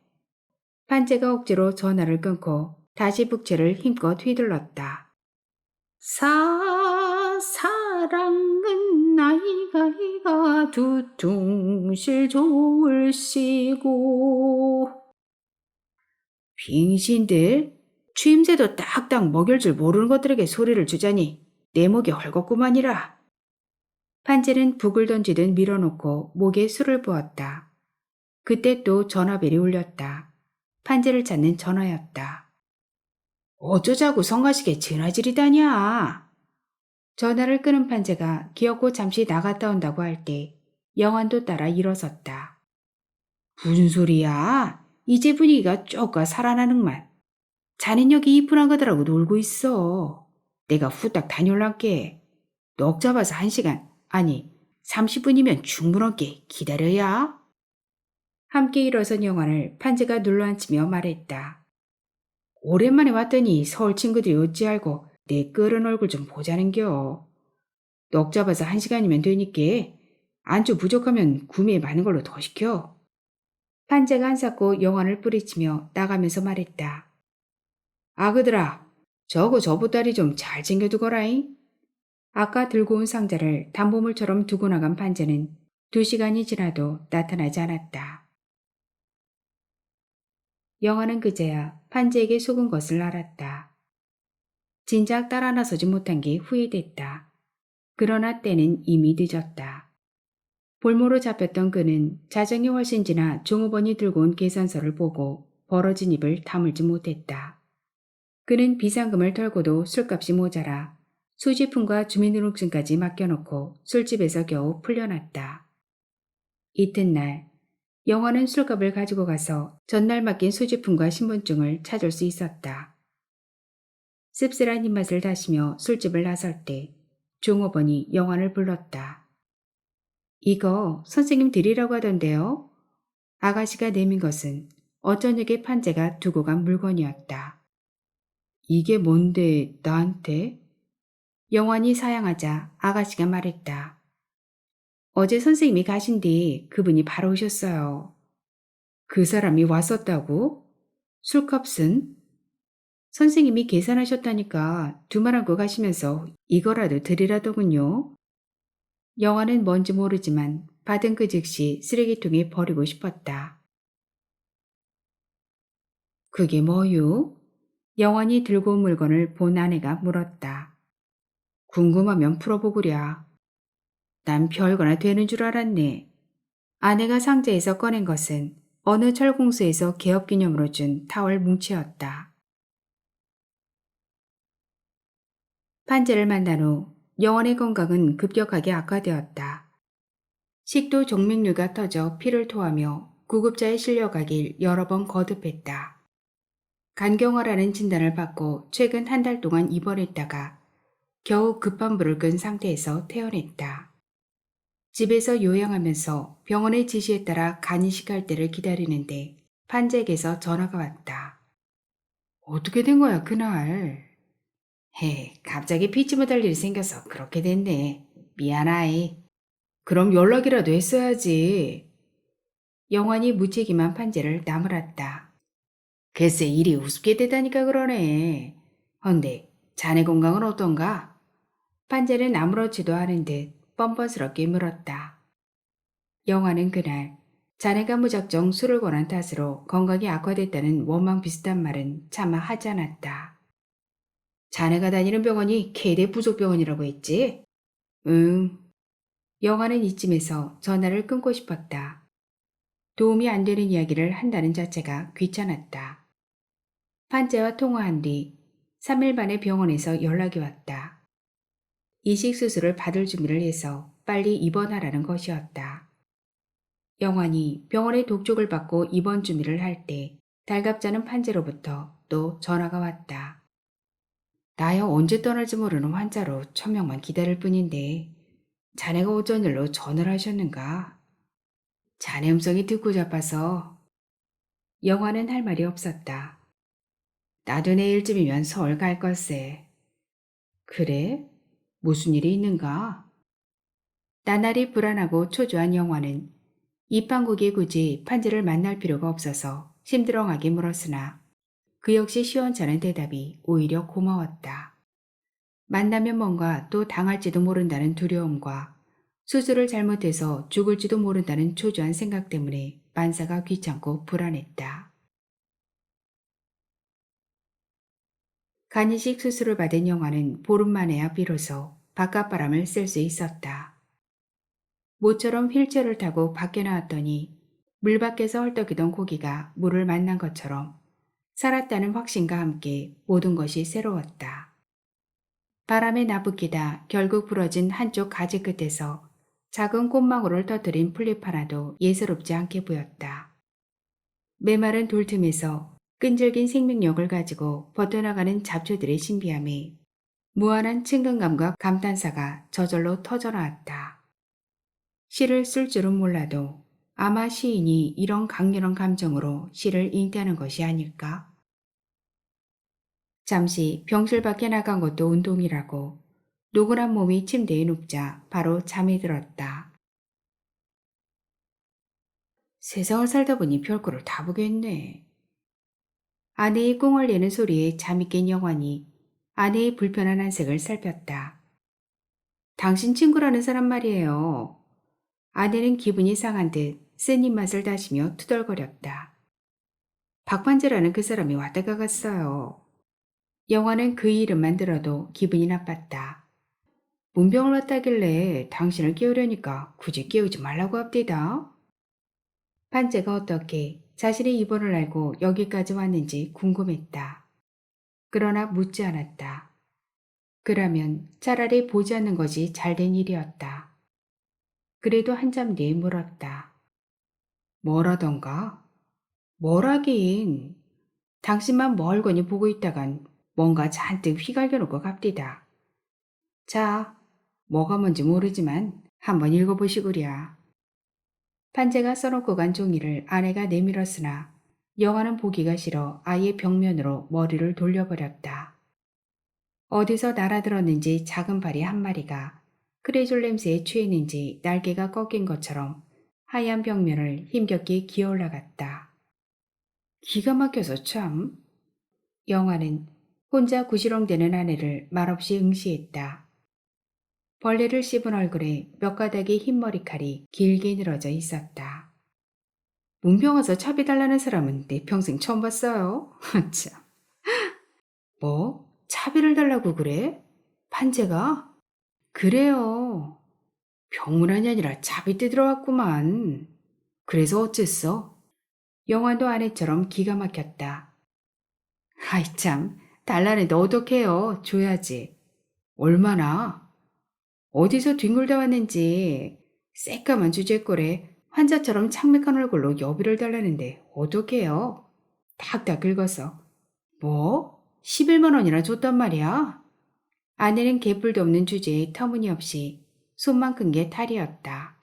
판재가 억지로 전화를 끊고 다시 북채를 힘껏 휘둘렀다. 사랑은 나이가 두퉁실 좋을시고. 빙신들 추임새도 딱딱 먹일 줄 모르는 것들에게 소리를 주자니 내 목이 헐겁구만이라. 판재는 북을 던지듯 밀어놓고 목에 술을 부었다. 그때 또 전화벨이 울렸다. 판재를 찾는 전화였다. 어쩌자고 성가시게 전화질이다냐. 전화를 끊은 판재가 기어코 잠시 나갔다 온다고 할 때 영환도 따라 일어섰다. 무슨 소리야? 이제 분위기가 쪼까 살아나는만. 자넨 여기 이쁜한 거들하고 놀고 있어. 내가 후딱 다녀올란게. 넋 잡아서 1시간 아니 30분이면 충분하게 기다려야. 함께 일어선 영환을 판재가 눌러앉히며 말했다. 오랜만에 왔더니 서울 친구들이 어찌 알고 내 끓은 얼굴 좀 보자는겨. 넋 잡아서 1시간이면 되니께 안주 부족하면 구매에 많은 걸로 더 시켜. 판재가 한사코 영환을 뿌리치며 나가면서 말했다. 아그들아 저거 저 보따리 좀 잘 챙겨두거라잉. 아까 들고 온 상자를 담보물처럼 두고 나간 판재는 2시간이 지나도 나타나지 않았다. 영화는 그제야 판재에게 속은 것을 알았다. 진작 따라 나서지 못한 게 후회됐다. 그러나 때는 이미 늦었다. 볼모로 잡혔던 그는 자정이 훨씬 지나 종업원이 들고 온 계산서를 보고 벌어진 입을 다물지 못했다. 그는 비상금을 털고도 술값이 모자라 소지품과 주민등록증까지 맡겨놓고 술집에서 겨우 풀려났다. 이튿날 영화는 술값을 가지고 가서 전날 맡긴 소지품과 신분증을 찾을 수 있었다. 씁쓸한 입맛을 다시며 술집을 나설 때 종업원이 영환을 불렀다. 이거 선생님 드리라고 하던데요. 아가씨가 내민 것은 어쩌녁에 판재가 두고 간 물건이었다. 이게 뭔데 나한테? 영환이 사양하자 아가씨가 말했다. 어제 선생님이 가신 뒤 그분이 바로 오셨어요. 그 사람이 왔었다고? 술값은? 선생님이 계산하셨다니까 두말하고 가시면서 이거라도 드리라더군요. 영화는 뭔지 모르지만 받은 그 즉시 쓰레기통에 버리고 싶었다. 그게 뭐유? 영환이 들고 온 물건을 본 아내가 물었다. 궁금하면 풀어보구랴. 난 별거나 되는 줄 알았네. 아내가 상자에서 꺼낸 것은 어느 철공소에서 개업기념으로 준 타월 뭉치였다. 판재를 만난 후 영원의 건강은 급격하게 악화되었다. 식도 종맥류가 터져 피를 토하며 구급자에 실려가길 여러 번 거듭했다. 간경화라는 진단을 받고 최근 한 달 동안 입원했다가 겨우 급한 불을 끈 상태에서 퇴원했다. 집에서 요양하면서 병원의 지시에 따라 간 이식할 때를 기다리는데 판재에게서 전화가 왔다. 어떻게 된 거야 그날? 갑자기 피치 못할 일이 생겨서 그렇게 됐네. 미안하이. 그럼 연락이라도 했어야지. 영환이 무책임한 판재를 나무랐다. 글쎄 일이 우습게 되다니까 그러네. 헌데 자네 건강은 어떤가? 판재는 아무렇지도 않은 듯 뻔뻔스럽게 물었다. 영환은 그날 자네가 무작정 술을 권한 탓으로 건강이 악화됐다는 원망 비슷한 말은 차마 하지 않았다. 자네가 다니는 병원이 K대 부속병원이라고 했지? 응. 영환은 이쯤에서 전화를 끊고 싶었다. 도움이 안 되는 이야기를 한다는 자체가 귀찮았다. 판재와 통화한 뒤 3일 만에 병원에서 연락이 왔다. 이식 수술을 받을 준비를 해서 빨리 입원하라는 것이었다. 영환이 병원의 독촉을 받고 입원 준비를 할 때 달갑잖은 판재로부터 또 전화가 왔다. 나야 언제 떠날지 모르는 환자로 1,000명만 기다릴 뿐인데 자네가 어쩐 일로 전화를 하셨는가? 자네 음성이 듣고 잡아서. 영환은 할 말이 없었다. 나도 내일쯤이면 서울 갈 걸세. 그래? 무슨 일이 있는가? 나날이 불안하고 초조한 영환은 입방국이 굳이 판재를 만날 필요가 없어서 심드렁하게 물었으나 그 역시 시원찮은 대답이 오히려 고마웠다. 만나면 뭔가 또 당할지도 모른다는 두려움과 수술을 잘못해서 죽을지도 모른다는 초조한 생각 때문에 만사가 귀찮고 불안했다. 간이식 수술을 받은 영화는 보름 만에야 비로소 바깥바람을 쐴 수 있었다. 모처럼 휠체어를 타고 밖에 나왔더니 물 밖에서 헐떡이던 고기가 물을 만난 것처럼 살았다는 확신과 함께 모든 것이 새로웠다. 바람에 나부끼다 결국 부러진 한쪽 가지 끝에서 작은 꽃망울을 터뜨린 풀잎 하나도 예사롭지 않게 보였다. 메마른 돌틈에서 끈질긴 생명력을 가지고 버텨나가는 잡초들의 신비함에 무한한 친근감과 감탄사가 저절로 터져나왔다. 시를 쓸 줄은 몰라도 아마 시인이 이런 강렬한 감정으로 시를 잉태하는 것이 아닐까? 잠시 병실 밖에 나간 것도 운동이라고 노곤한 몸이 침대에 눕자 바로 잠이 들었다. 세상을 살다 보니 별거를 다 보겠네. 아내의 꽁을 내는 소리에 잠이 깬 영환이 아내의 불편한 안색을 살폈다. 당신 친구라는 사람 말이에요. 아내는 기분이 상한 듯 쓴 입맛을 다시며 투덜거렸다. 박판재라는 그 사람이 왔다가 갔어요. 영환은 그 이름만 들어도 기분이 나빴다. 문병을 왔다길래 당신을 깨우려니까 굳이 깨우지 말라고 합디다. 판재가 어떻게 자신의 입원을 알고 여기까지 왔는지 궁금했다. 그러나 묻지 않았다. 그라면 차라리 보지 않는 것이 잘된 일이었다. 그래도 한참 뒤에 물었다. 뭐라던가? 뭐라긴. 당신만 멀거니 보고 있다간 뭔가 잔뜩 휘갈겨 놓고 갑디다. 자, 뭐가 뭔지 모르지만 한번 읽어보시구랴. 판재가 써놓고 간 종이를 아내가 내밀었으나 영화는 보기가 싫어 아예 벽면으로 머리를 돌려버렸다. 어디서 날아들었는지 작은 발이 한 마리가 크레졸 냄새에 취했는지 날개가 꺾인 것처럼 하얀 벽면을 힘겹게 기어 올라갔다. 기가 막혀서 참. 영화는 혼자 구시렁대는 아내를 말없이 응시했다. 벌레를 씹은 얼굴에 몇 가닥의 흰 머리칼이 길게 늘어져 있었다. 문병 와서 차비 달라는 사람은 내 평생 처음 봤어요. 참. 뭐? 차비를 달라고 그래? 판재가? 그래요. 병문안이 아니라 차비 때 들어왔구만. 그래서 어쨌어? 영화도 아내처럼 기가 막혔다. 아이 참, 달라는데 어떡해요. 줘야지. 얼마나? 어디서 뒹굴다 왔는지 새까만 주제꼴에 환자처럼 창백한 얼굴로 여비를 달라는데 어떡해요? 탁탁 긁어서. 뭐? 11만 원이나 줬단 말이야? 아내는 개뿔도 없는 주제에 터무니없이 손만 큰 게 탈이었다.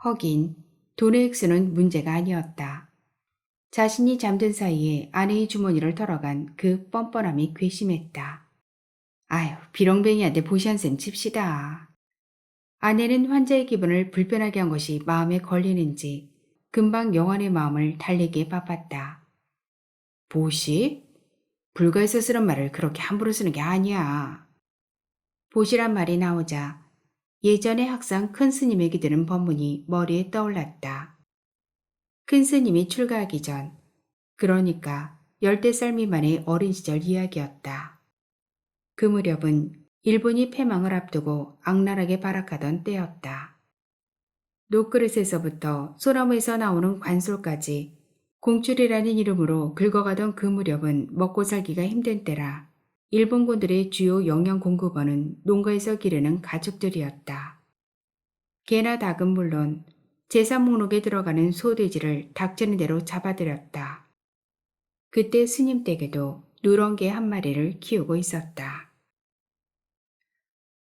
허긴 돈의 액수는 문제가 아니었다. 자신이 잠든 사이에 아내의 주머니를 털어간 그 뻔뻔함이 괘씸했다. 아유, 비렁뱅이한테 보시 한 셈 칩시다. 아내는 환자의 기분을 불편하게 한 것이 마음에 걸리는지 금방 영환의 마음을 달래기에 바빴다. 보시? 불가에서 쓰는 말을 그렇게 함부로 쓰는 게 아니야. 보시란 말이 나오자 예전에 항상 큰 스님에게 들은 법문이 머리에 떠올랐다. 큰 스님이 출가하기 전, 그러니까 10살 미만의 어린 시절 이야기였다. 그 무렵은 일본이 패망을 앞두고 악랄하게 발악하던 때였다. 녹그릇에서부터 소나무에서 나오는 관솔까지 공출이라는 이름으로 긁어가던 그 무렵은 먹고 살기가 힘든 때라 일본군들의 주요 영양 공급원은 농가에서 기르는 가축들이었다. 개나 닭은 물론 제사 목록에 들어가는 소돼지를 닥치는 대로 잡아들였다. 그때 스님 댁에도 누렁개 한 마리를 키우고 있었다.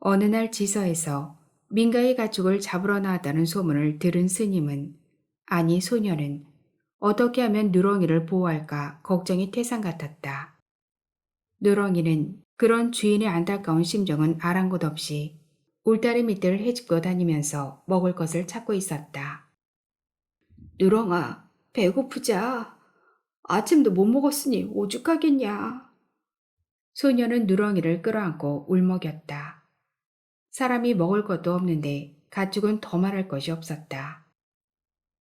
어느 날 지서에서 민가의 가축을 잡으러 나왔다는 소문을 들은 스님은, 아니 소녀는 어떻게 하면 누렁이를 보호할까 걱정이 태산 같았다. 누렁이는 그런 주인의 안타까운 심정은 아랑곳 없이 울타리 밑을 헤집고 다니면서 먹을 것을 찾고 있었다. 누렁아, 배고프자. 아침도 못 먹었으니 오죽하겠냐. 소녀는 누렁이를 끌어안고 울먹였다. 사람이 먹을 것도 없는데 가축은 더 말할 것이 없었다.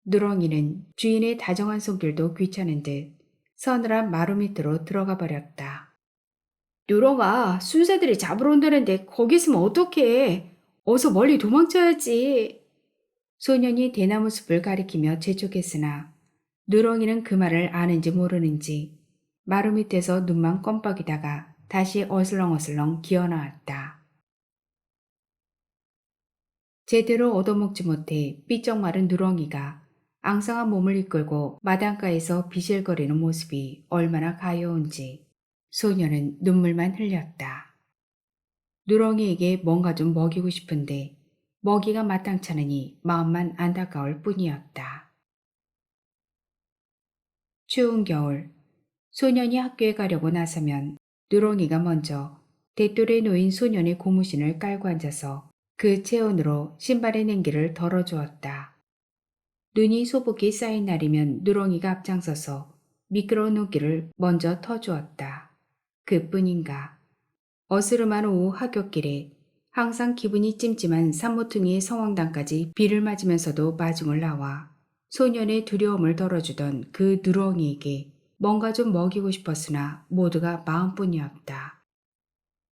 누렁이는 주인의 다정한 손길도 귀찮은 듯 서늘한 마루 밑으로 들어가 버렸다. 누렁아, 순사들이 잡으러 온다는데 거기 있으면 어떡해. 어서 멀리 도망쳐야지. 소년이 대나무 숲을 가리키며 재촉했으나 누렁이는 그 말을 아는지 모르는지 마루 밑에서 눈만 껌뻑이다가 다시 어슬렁어슬렁 기어나왔다. 제대로 얻어먹지 못해 삐쩍 마른 누렁이가 앙상한 몸을 이끌고 마당가에서 비실거리는 모습이 얼마나 가여운지 소녀는 눈물만 흘렸다. 누렁이에게 뭔가 좀 먹이고 싶은데 먹이가 마땅찮으니 마음만 안타까울 뿐이었다. 추운 겨울, 소년이 학교에 가려고 나서면 누렁이가 먼저 대돌에 놓인 소년의 고무신을 깔고 앉아서 그 체온으로 신발의 냉기를 덜어주었다. 눈이 소복이 쌓인 날이면 누렁이가 앞장서서 미끄러운 눈길을 먼저 터주었다. 그뿐인가. 어스름한 오후 하굣길에 항상 기분이 찜찜한 산모퉁이의 성황당까지 비를 맞으면서도 마중을 나와 소년의 두려움을 덜어주던 그 누렁이에게 뭔가 좀 먹이고 싶었으나 모두가 마음뿐이었다.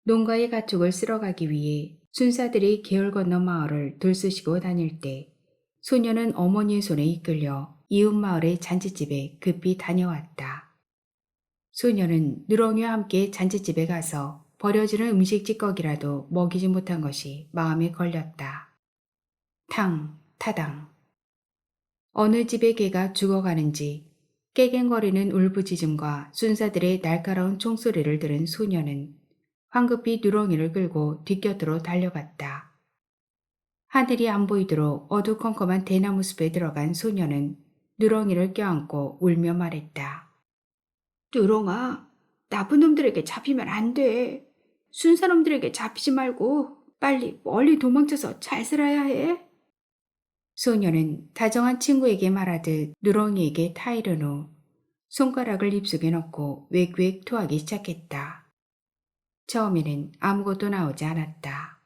농가의 가축을 쓸어가기 위해 순사들이 개울 건너 마을을 들쑤시고 다닐 때 소녀는 어머니의 손에 이끌려 이웃 마을의 잔치집에 급히 다녀왔다. 소녀는 누렁이와 함께 잔치집에 가서 버려지는 음식 찌꺼기라도 먹이지 못한 것이 마음에 걸렸다. 탕, 타당. 어느 집의 개가 죽어가는지 깨갱거리는 울부짖음과 순사들의 날카로운 총소리를 들은 소녀는 황급히 누렁이를 끌고 뒷곁으로 달려갔다. 하늘이 안 보이도록 어두컴컴한 대나무 숲에 들어간 소녀는 누렁이를 껴안고 울며 말했다. 누렁아, 나쁜 놈들에게 잡히면 안 돼. 순사놈들에게 잡히지 말고 빨리 멀리 도망쳐서 잘 살아야 해. 소녀는 다정한 친구에게 말하듯 누렁이에게 타이른 후 손가락을 입속에 넣고 웩웩 토하기 시작했다. 처음에는 아무것도 나오지 않았다.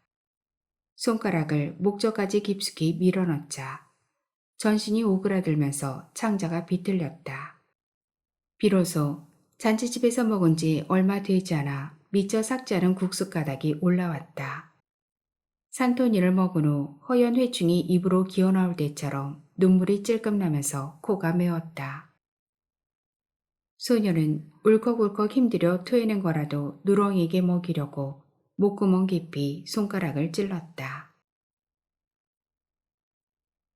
손가락을 목젖까지 깊숙이 밀어넣자 전신이 오그라들면서 창자가 비틀렸다. 비로소 잔치집에서 먹은 지 얼마 되지 않아 미처 삭지 않은 국수 가닥이 올라왔다. 산토니를 먹은 후 허연 회충이 입으로 기어나올 때처럼 눈물이 찔끔 나면서 코가 메었다. 소녀는 울컥울컥 힘들여 토해낸 거라도 누렁이에게 먹이려고 목구멍 깊이 손가락을 찔렀다.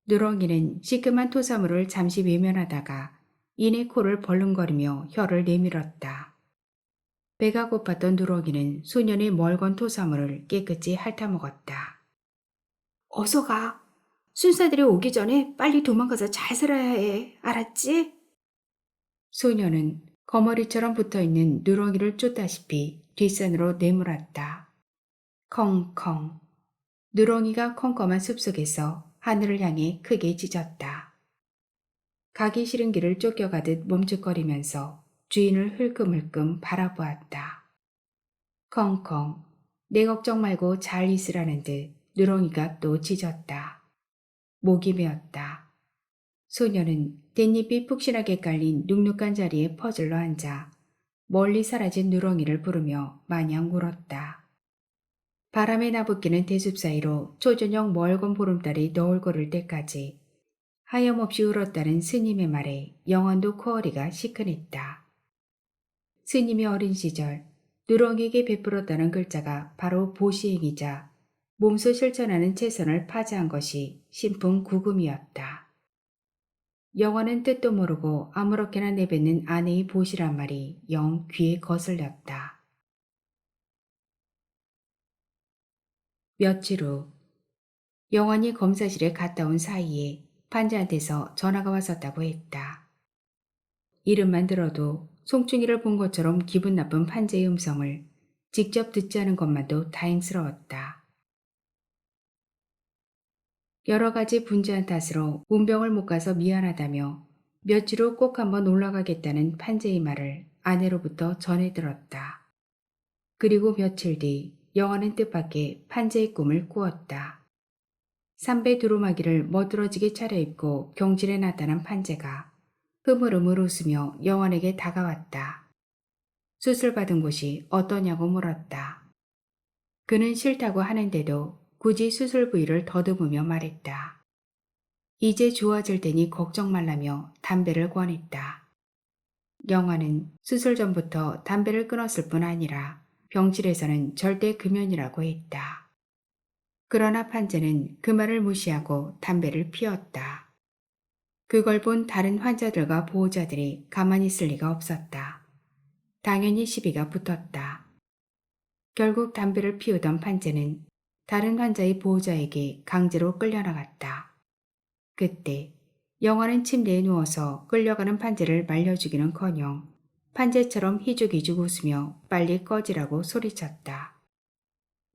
누렁이는 시큼한 토사물을 잠시 외면하다가 이내 코를 벌렁거리며 혀를 내밀었다. 배가 고팠던 누렁이는 소년의 멀건 토사물을 깨끗이 핥아먹었다. 어서 가. 순사들이 오기 전에 빨리 도망가서 잘 살아야 해. 알았지? 소녀는 거머리처럼 붙어있는 누렁이를 쫓다시피 뒷산으로 내몰았다. 컹컹. 누렁이가 컴컴한 숲속에서 하늘을 향해 크게 짖었다. 가기 싫은 길을 쫓겨가듯 멈칫거리면서 주인을 흘끔흘끔 바라보았다. 컹컹. 내 걱정 말고 잘 있으라는 듯 누렁이가 또 짖었다. 목이 메었다. 소녀는 댄잎이 푹신하게 깔린 눅눅한 자리에 퍼질러 앉아 멀리 사라진 누렁이를 부르며 마냥 울었다. 바람에 나부끼는 대숲 사이로 초저녁 멀건 보름달이 너울거릴 때까지 하염없이 울었다는 스님의 말에 영원도 코어리가 시큰했다. 스님이 어린 시절 누렁이에게 베풀었다는 글자가 바로 보시행이자 몸소 실천하는 최선을 파자한 것이 신풍구금이었다. 영화는 뜻도 모르고 아무렇게나 내뱉는 아내의 보시란 말이 영 귀에 거슬렸다. 며칠 후 영환이 검사실에 갔다 온 사이에 판자한테서 전화가 왔었다고 했다. 이름만 들어도 송충이를 본 것처럼 기분 나쁜 판재의 음성을 직접 듣지 않은 것만도 다행스러웠다. 여러 가지 분주한 탓으로 문병을 못 가서 미안하다며 며칠 후 꼭 한번 올라가겠다는 판재의 말을 아내로부터 전해 들었다. 그리고 며칠 뒤 영화는 뜻밖의 판재의 꿈을 꾸었다. 삼배 두루마기를 멋들어지게 차려입고 경실에 나타난 판재가 흐물흐물 웃으며 영환에게 다가왔다. 수술받은 곳이 어떠냐고 물었다. 그는 싫다고 하는데도 굳이 수술 부위를 더듬으며 말했다. 이제 좋아질 테니 걱정 말라며 담배를 권했다. 영환은 수술 전부터 담배를 끊었을 뿐 아니라 병실에서는 절대 금연이라고 했다. 그러나 판재는 그 말을 무시하고 담배를 피웠다. 그걸 본 다른 환자들과 보호자들이 가만히 있을 리가 없었다. 당연히 시비가 붙었다. 결국 담배를 피우던 판재는 다른 환자의 보호자에게 강제로 끌려나갔다. 그때 영화는 침대에 누워서 끌려가는 판재를 말려주기는커녕 판재처럼 희죽희죽 웃으며 빨리 꺼지라고 소리쳤다.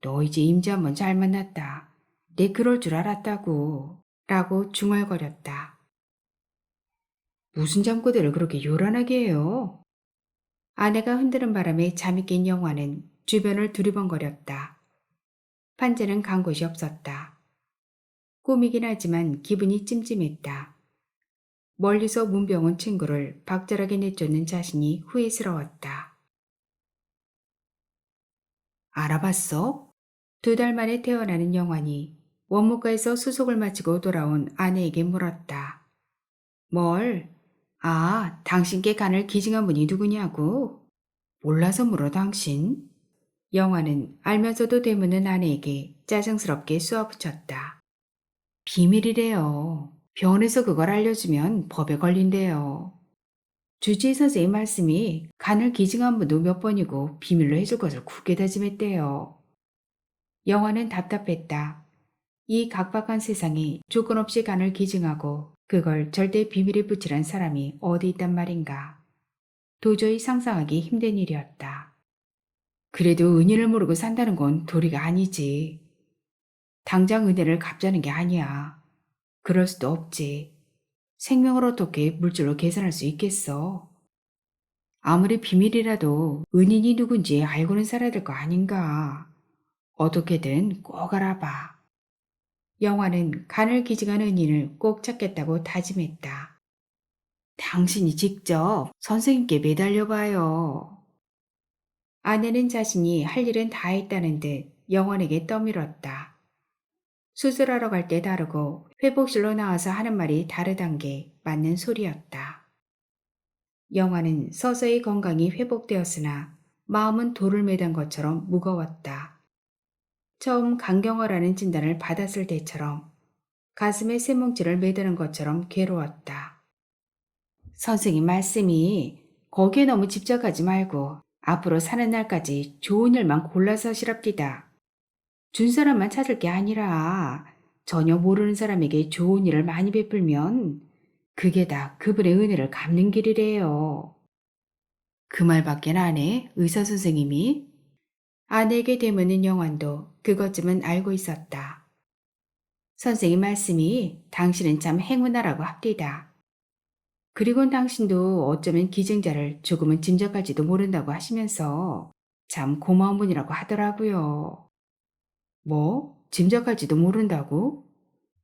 너 이제 임자 한번 잘 만났다. 내 그럴 줄 알았다고. 라고 중얼거렸다. 무슨 잠꼬대를 그렇게 요란하게 해요? 아내가 흔드는 바람에 잠이 깬 영화는 주변을 두리번거렸다. 판재는 간 곳이 없었다. 꿈이긴 하지만 기분이 찜찜했다. 멀리서 문병 온 친구를 박절하게 내쫓는 자신이 후회스러웠다. 알아봤어? 2달 만에 태어나는 영환이 원무과에서 수속을 마치고 돌아온 아내에게 물었다. 뭘? 당신께 간을 기증한 분이 누구냐고? 몰라서 물어 당신? 영화는 알면서도 되묻는 아내에게 짜증스럽게 쏘아붙였다. 비밀이래요. 병원에서 그걸 알려주면 법에 걸린대요. 주치의 선생님 말씀이 간을 기증한 분도 몇 번이고 비밀로 해줄 것을 굳게 다짐했대요. 영화는 답답했다. 이 각박한 세상에 조건 없이 간을 기증하고 그걸 절대 비밀에 붙이란 사람이 어디 있단 말인가. 도저히 상상하기 힘든 일이었다. 그래도 은인을 모르고 산다는 건 도리가 아니지. 당장 은혜를 갚자는 게 아니야. 그럴 수도 없지. 생명을 어떻게 물질로 계산할 수 있겠어. 아무리 비밀이라도 은인이 누군지 알고는 살아야 될 거 아닌가. 어떻게든 꼭 알아봐. 영화는 간을 기증한 은인을 꼭 찾겠다고 다짐했다. 당신이 직접 선생님께 매달려봐요. 아내는 자신이 할 일은 다 했다는 듯 영원에게 떠밀었다. 수술하러 갈 때 다르고 회복실로 나와서 하는 말이 다르단 게 맞는 소리였다. 영화는 서서히 건강이 회복되었으나 마음은 돌을 매단 것처럼 무거웠다. 처음 간경화라는 진단을 받았을 때처럼 가슴에 쇠뭉치를 매드는 것처럼 괴로웠다. 선생님 말씀이 거기에 너무 집착하지 말고 앞으로 사는 날까지 좋은 일만 골라서 하시랍디다. 준 사람만 찾을 게 아니라 전혀 모르는 사람에게 좋은 일을 많이 베풀면 그게 다 그분의 은혜를 갚는 길이래요. 그 말밖엔 안 해, 의사 선생님이? 아내에게 되묻는 영환도 그것쯤은 알고 있었다. 선생님 말씀이 당신은 참 행운아라고 합디다. 그리곤 당신도 어쩌면 기증자를 조금은 짐작할지도 모른다고 하시면서 참 고마운 분이라고 하더라고요. 뭐? 짐작할지도 모른다고?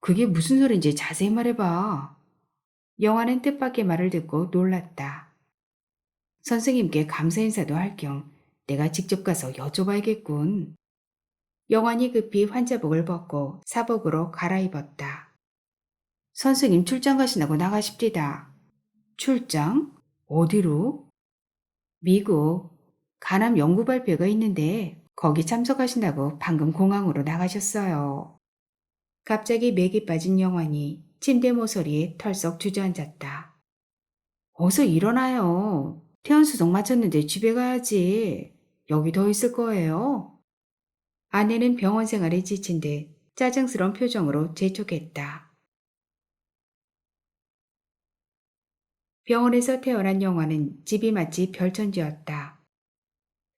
그게 무슨 소린지 자세히 말해봐. 영화는 뜻밖의 말을 듣고 놀랐다. 선생님께 감사 인사도 할 겸 내가 직접 가서 여쭤봐야겠군. 영환이 급히 환자복을 벗고 사복으로 갈아입었다. 선생님 출장 가신다고 나가십디다. 출장? 어디로? 미국. 간암 연구 발표가 있는데 거기 참석하신다고 방금 공항으로 나가셨어요. 갑자기 맥이 빠진 영환이 침대 모서리에 털썩 주저앉았다. 어서 일어나요. 퇴원 수속 마쳤는데 집에 가야지. 여기 더 있을 거예요. 아내는 병원 생활에 지친 듯 짜증스러운 표정으로 재촉했다. 병원에서 태어난 영화는 집이 마치 별천지였다.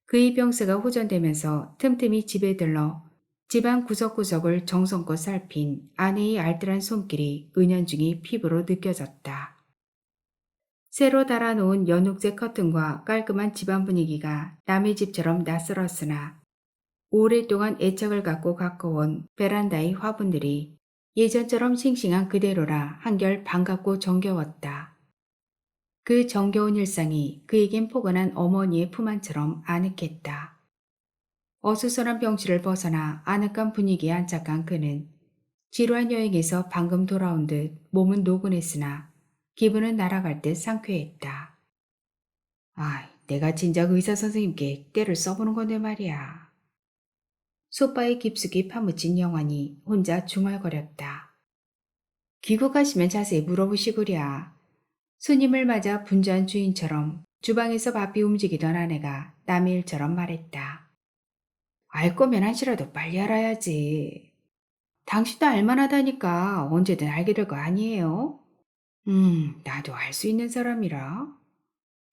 그의 병세가 호전되면서 틈틈이 집에 들러 집안 구석구석을 정성껏 살핀 아내의 알뜰한 손길이 은연중에 피부로 느껴졌다. 새로 달아놓은 연육제 커튼과 깔끔한 집안 분위기가 남의 집처럼 낯설었으나 오랫동안 애착을 갖고 가꿔온 베란다의 화분들이 예전처럼 싱싱한 그대로라 한결 반갑고 정겨웠다. 그 정겨운 일상이 그에겐 포근한 어머니의 품안처럼 아늑했다. 어수선한 병실을 벗어나 아늑한 분위기에 안착한 그는 지루한 여행에서 방금 돌아온 듯 몸은 노곤했으나 기분은 날아갈 듯 상쾌했다. 내가 진작 의사 선생님께 때를 써보는 건데 말이야. 소파에 깊숙이 파묻힌 영환이 혼자 중얼거렸다. 귀국하시면 자세히 물어보시구랴. 손님을 맞아 분주한 주인처럼 주방에서 바삐 움직이던 아내가 남의 일처럼 말했다. 알 거면 한시라도 빨리 알아야지. 당신도 알만하다니까 언제든 알게 될 거 아니에요? 나도 알 수 있는 사람이라.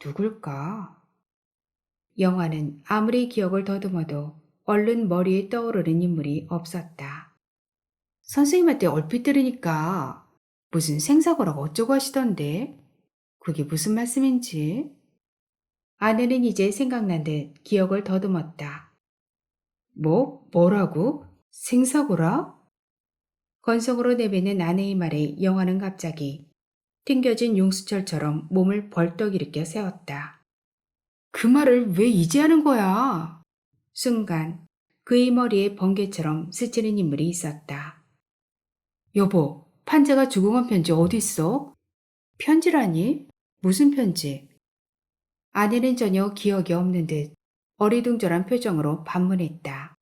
누굴까? 영화는 아무리 기억을 더듬어도 얼른 머리에 떠오르는 인물이 없었다. 선생님한테 얼핏 들으니까 무슨 생사고라고 어쩌고 하시던데 그게 무슨 말씀인지. 아내는 이제 생각난 듯 기억을 더듬었다. 뭐라고? 생사고라? 건성으로 내뱉는 아내의 말에 영화는 갑자기 튕겨진 용수철처럼 몸을 벌떡 일으켜 세웠다. 그 말을 왜 이제 하는 거야? 순간 그의 머리에 번개처럼 스치는 인물이 있었다. 여보, 판자가 주고간 편지 어디 있어? 편지라니? 무슨 편지? 아내는 전혀 기억이 없는 듯 어리둥절한 표정으로 반문했다.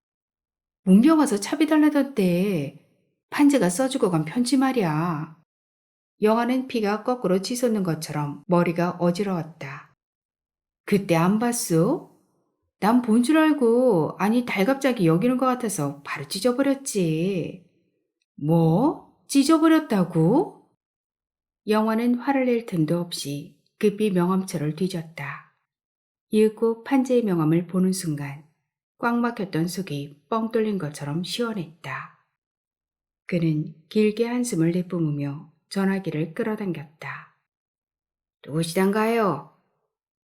문경 와서 차비 달라던데 판재가 써주고 간 편지 말이야. 영화는 피가 거꾸로 치솟는 것처럼 머리가 어지러웠다. 그때 안 봤어? 난 본 줄 알고 아니 달갑자기 여기는 것 같아서 바로 찢어버렸지. 뭐? 찢어버렸다고? 영화는 화를 낼 틈도 없이 급히 명함처를 뒤졌다. 이윽고 판재의 명함을 보는 순간 꽉 막혔던 속이 뻥 뚫린 것처럼 시원했다. 그는 길게 한숨을 내뿜으며 전화기를 끌어당겼다. 누구시단가요?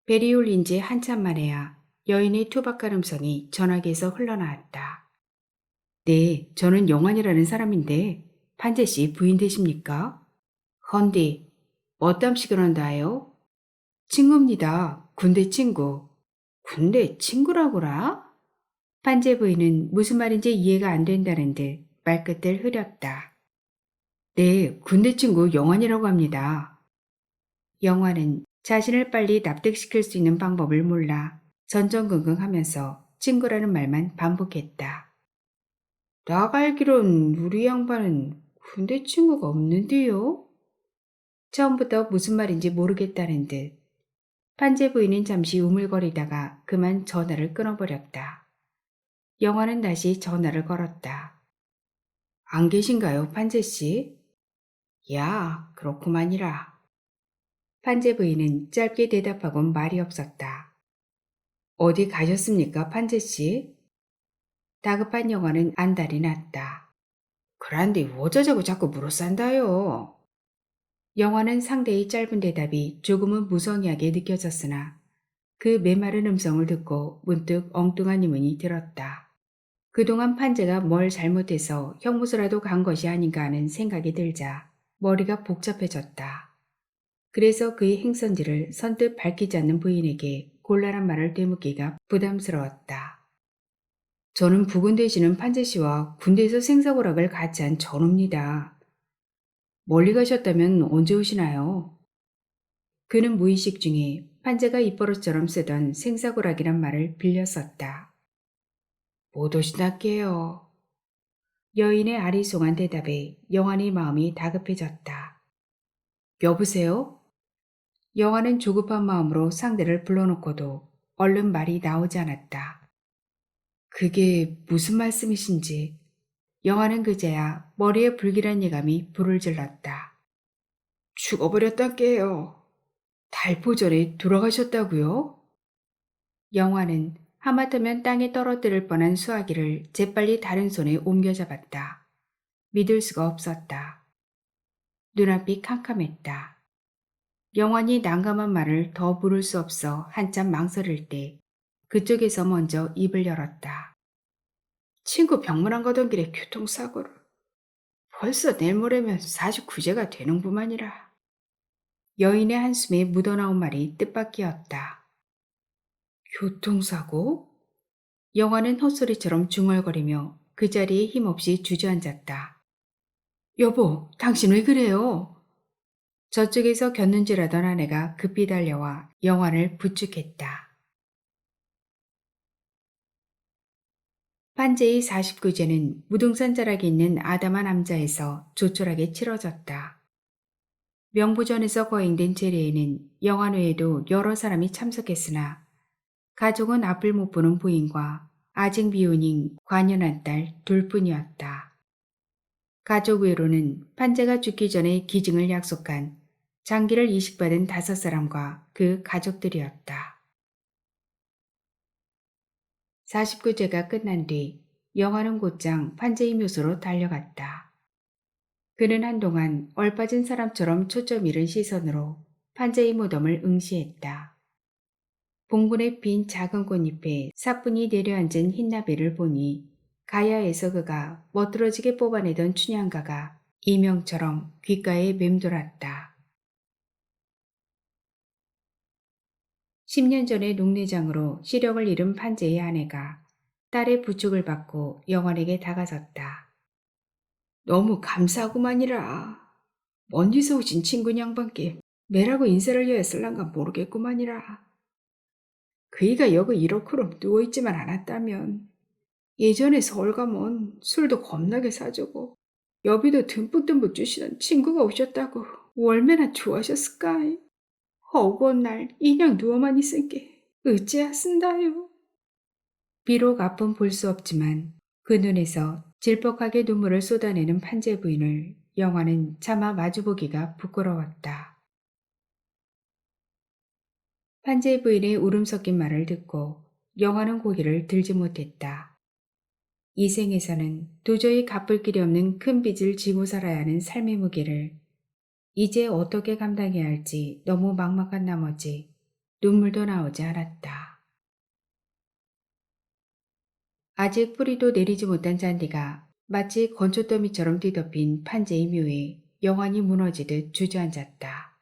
벨이 울린 지 한참 만에야 여인의 투박한 음성이 전화기에서 흘러나왔다. 네, 저는 영환이라는 사람인데 판재 씨 부인 되십니까? 헌디, 어땀시 그런다요? 친구입니다. 군대 친구. 군대 친구라고라? 판재 부인은 무슨 말인지 이해가 안 된다는 듯 말끝을 흐렸다. 네, 군대 친구 영환이라고 합니다. 영환은 자신을 빨리 납득시킬 수 있는 방법을 몰라 전전긍긍하면서 친구라는 말만 반복했다. 나 알기론 우리 양반은 군대 친구가 없는데요? 처음부터 무슨 말인지 모르겠다는 듯 판재 부인은 잠시 우물거리다가 그만 전화를 끊어버렸다. 영화는 다시 전화를 걸었다. 안 계신가요, 판재 씨? 야, 그렇구만이라. 판재 부인은 짧게 대답하곤 말이 없었다. 어디 가셨습니까, 판재 씨? 다급한 영화는 안달이 났다. 그란데 어쩌자고 자꾸 물어싼다요. 영화는 상대의 짧은 대답이 조금은 무성의하게 느껴졌으나 그 메마른 음성을 듣고 문득 엉뚱한 의문이 들었다. 그동안 판재가 뭘 잘못해서 형무소라도 간 것이 아닌가 하는 생각이 들자 머리가 복잡해졌다. 그래서 그의 행선지를 선뜻 밝히지 않는 부인에게 곤란한 말을 되묻기가 부담스러웠다. 저는 부군 되시는 판재 씨와 군대에서 생사고락을 같이 한 전우입니다. 멀리 가셨다면 언제 오시나요? 그는 무의식 중에 판재가 입버릇처럼 쓰던 생사고락이란 말을 빌려 썼다. 못 오신다께요. 여인의 아리송한 대답에 영환의 마음이 다급해졌다. 여보세요? 영환은 조급한 마음으로 상대를 불러놓고도 얼른 말이 나오지 않았다. 그게 무슨 말씀이신지. 영환은 그제야 머리에 불길한 예감이 불을 질렀다. 죽어버렸다께요. 달포 전에 돌아가셨다고요? 영환은 하마터면 땅에 떨어뜨릴 뻔한 수화기를 재빨리 다른 손에 옮겨잡았다. 믿을 수가 없었다. 눈앞이 캄캄했다. 영환이 난감한 말을 더 물을 수 없어 한참 망설일 때 그쪽에서 먼저 입을 열었다. 친구 병문안 가던 길에 교통사고를. 벌써 내일 모레면 49제가 되는구만이라. 여인의 한숨에 묻어나온 말이 뜻밖이었다. 교통사고? 영화는 헛소리처럼 중얼거리며 그 자리에 힘없이 주저앉았다. 여보, 당신 왜 그래요? 저쪽에서 곁눈질하던 아내가 급히 달려와 영화를 부축했다. 판재의 49제는 무등산 자락에 있는 아담한 암자에서 조촐하게 치러졌다. 명부전에서 거행된 제례에는 영환 외에도 여러 사람이 참석했으나 가족은 앞을 못 보는 부인과 아직 미혼인 관연한 딸 둘뿐이었다. 가족 외로는 판재가 죽기 전에 기증을 약속한 장기를 이식받은 5사람과 그 가족들이었다. 49제가 끝난 뒤 영환은 곧장 판재의 묘소로 달려갔다. 그는 한동안 얼빠진 사람처럼 초점 잃은 시선으로 판재의 무덤을 응시했다. 봉분에 핀 작은 꽃잎에 사뿐히 내려앉은 흰나비를 보니 가야에서 그가 멋들어지게 뽑아내던 춘향가가 이명처럼 귓가에 맴돌았다. 10년 전에 농내장으로 시력을 잃은 판재의 아내가 딸의 부축을 받고 영환에게 다가섰다. 너무 감사하구만이라. 먼지서 오신 친구 양반께 매라고 인사를 해야 쓸란가 모르겠구만이라. 그이가 여기 이러크럼 누워있지만 않았다면 예전에 서울 가면 술도 겁나게 사주고 여비도 듬뿍듬뿍 주시던 친구가 오셨다고 얼마나 좋아하셨을까. 허구한 날 인양 누워만 있을게 어찌하쓴다요. 비록 앞은 볼 수 없지만 그 눈에서 질퍽하게 눈물을 쏟아내는 판재 부인을 영화는 차마 마주보기가 부끄러웠다. 판재 부인의 울음 섞인 말을 듣고 영화는 고개를 들지 못했다. 이 생에서는 도저히 갚을 길이 없는 큰 빚을 지고 살아야 하는 삶의 무게를 이제 어떻게 감당해야 할지 너무 막막한 나머지 눈물도 나오지 않았다. 아직 뿌리도 내리지 못한 잔디가 마치 건초더미처럼 뒤덮인 판재의 묘에 영원히 무너지듯 주저앉았다.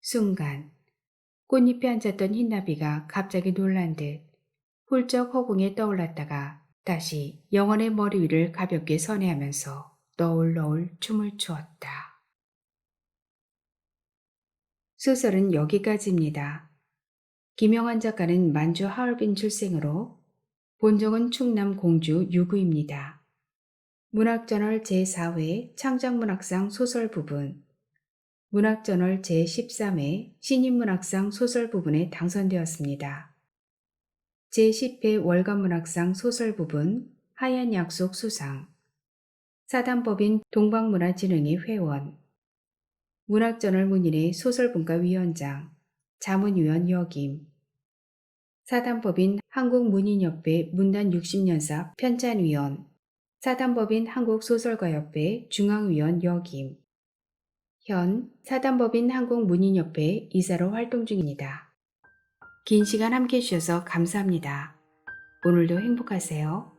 순간 꽃잎에 앉았던 흰나비가 갑자기 놀란 듯 훌쩍 허공에 떠올랐다가 다시 영원의 머리 위를 가볍게 선회하면서 너울너울 춤을 추었다. 소설은 여기까지입니다. 김영환 작가는 만주 하얼빈 출생으로 본종은 충남 공주 유구입니다. 문학저널 제4회 창작문학상 소설 부분, 문학저널 제13회 신인문학상 소설 부분에 당선되었습니다. 제10회 월간문학상 소설 부분 하얀 약속 수상, 사단법인 동방문화진흥회 회원, 문학저널 문인의 소설분과위원장, 자문위원 역임, 사단법인 한국문인협회 문단 60년사 편찬위원, 사단법인 한국소설가협회 중앙위원 역임, 현 사단법인 한국문인협회 이사로 활동 중입니다. 긴 시간 함께 해주셔서 감사합니다. 오늘도 행복하세요.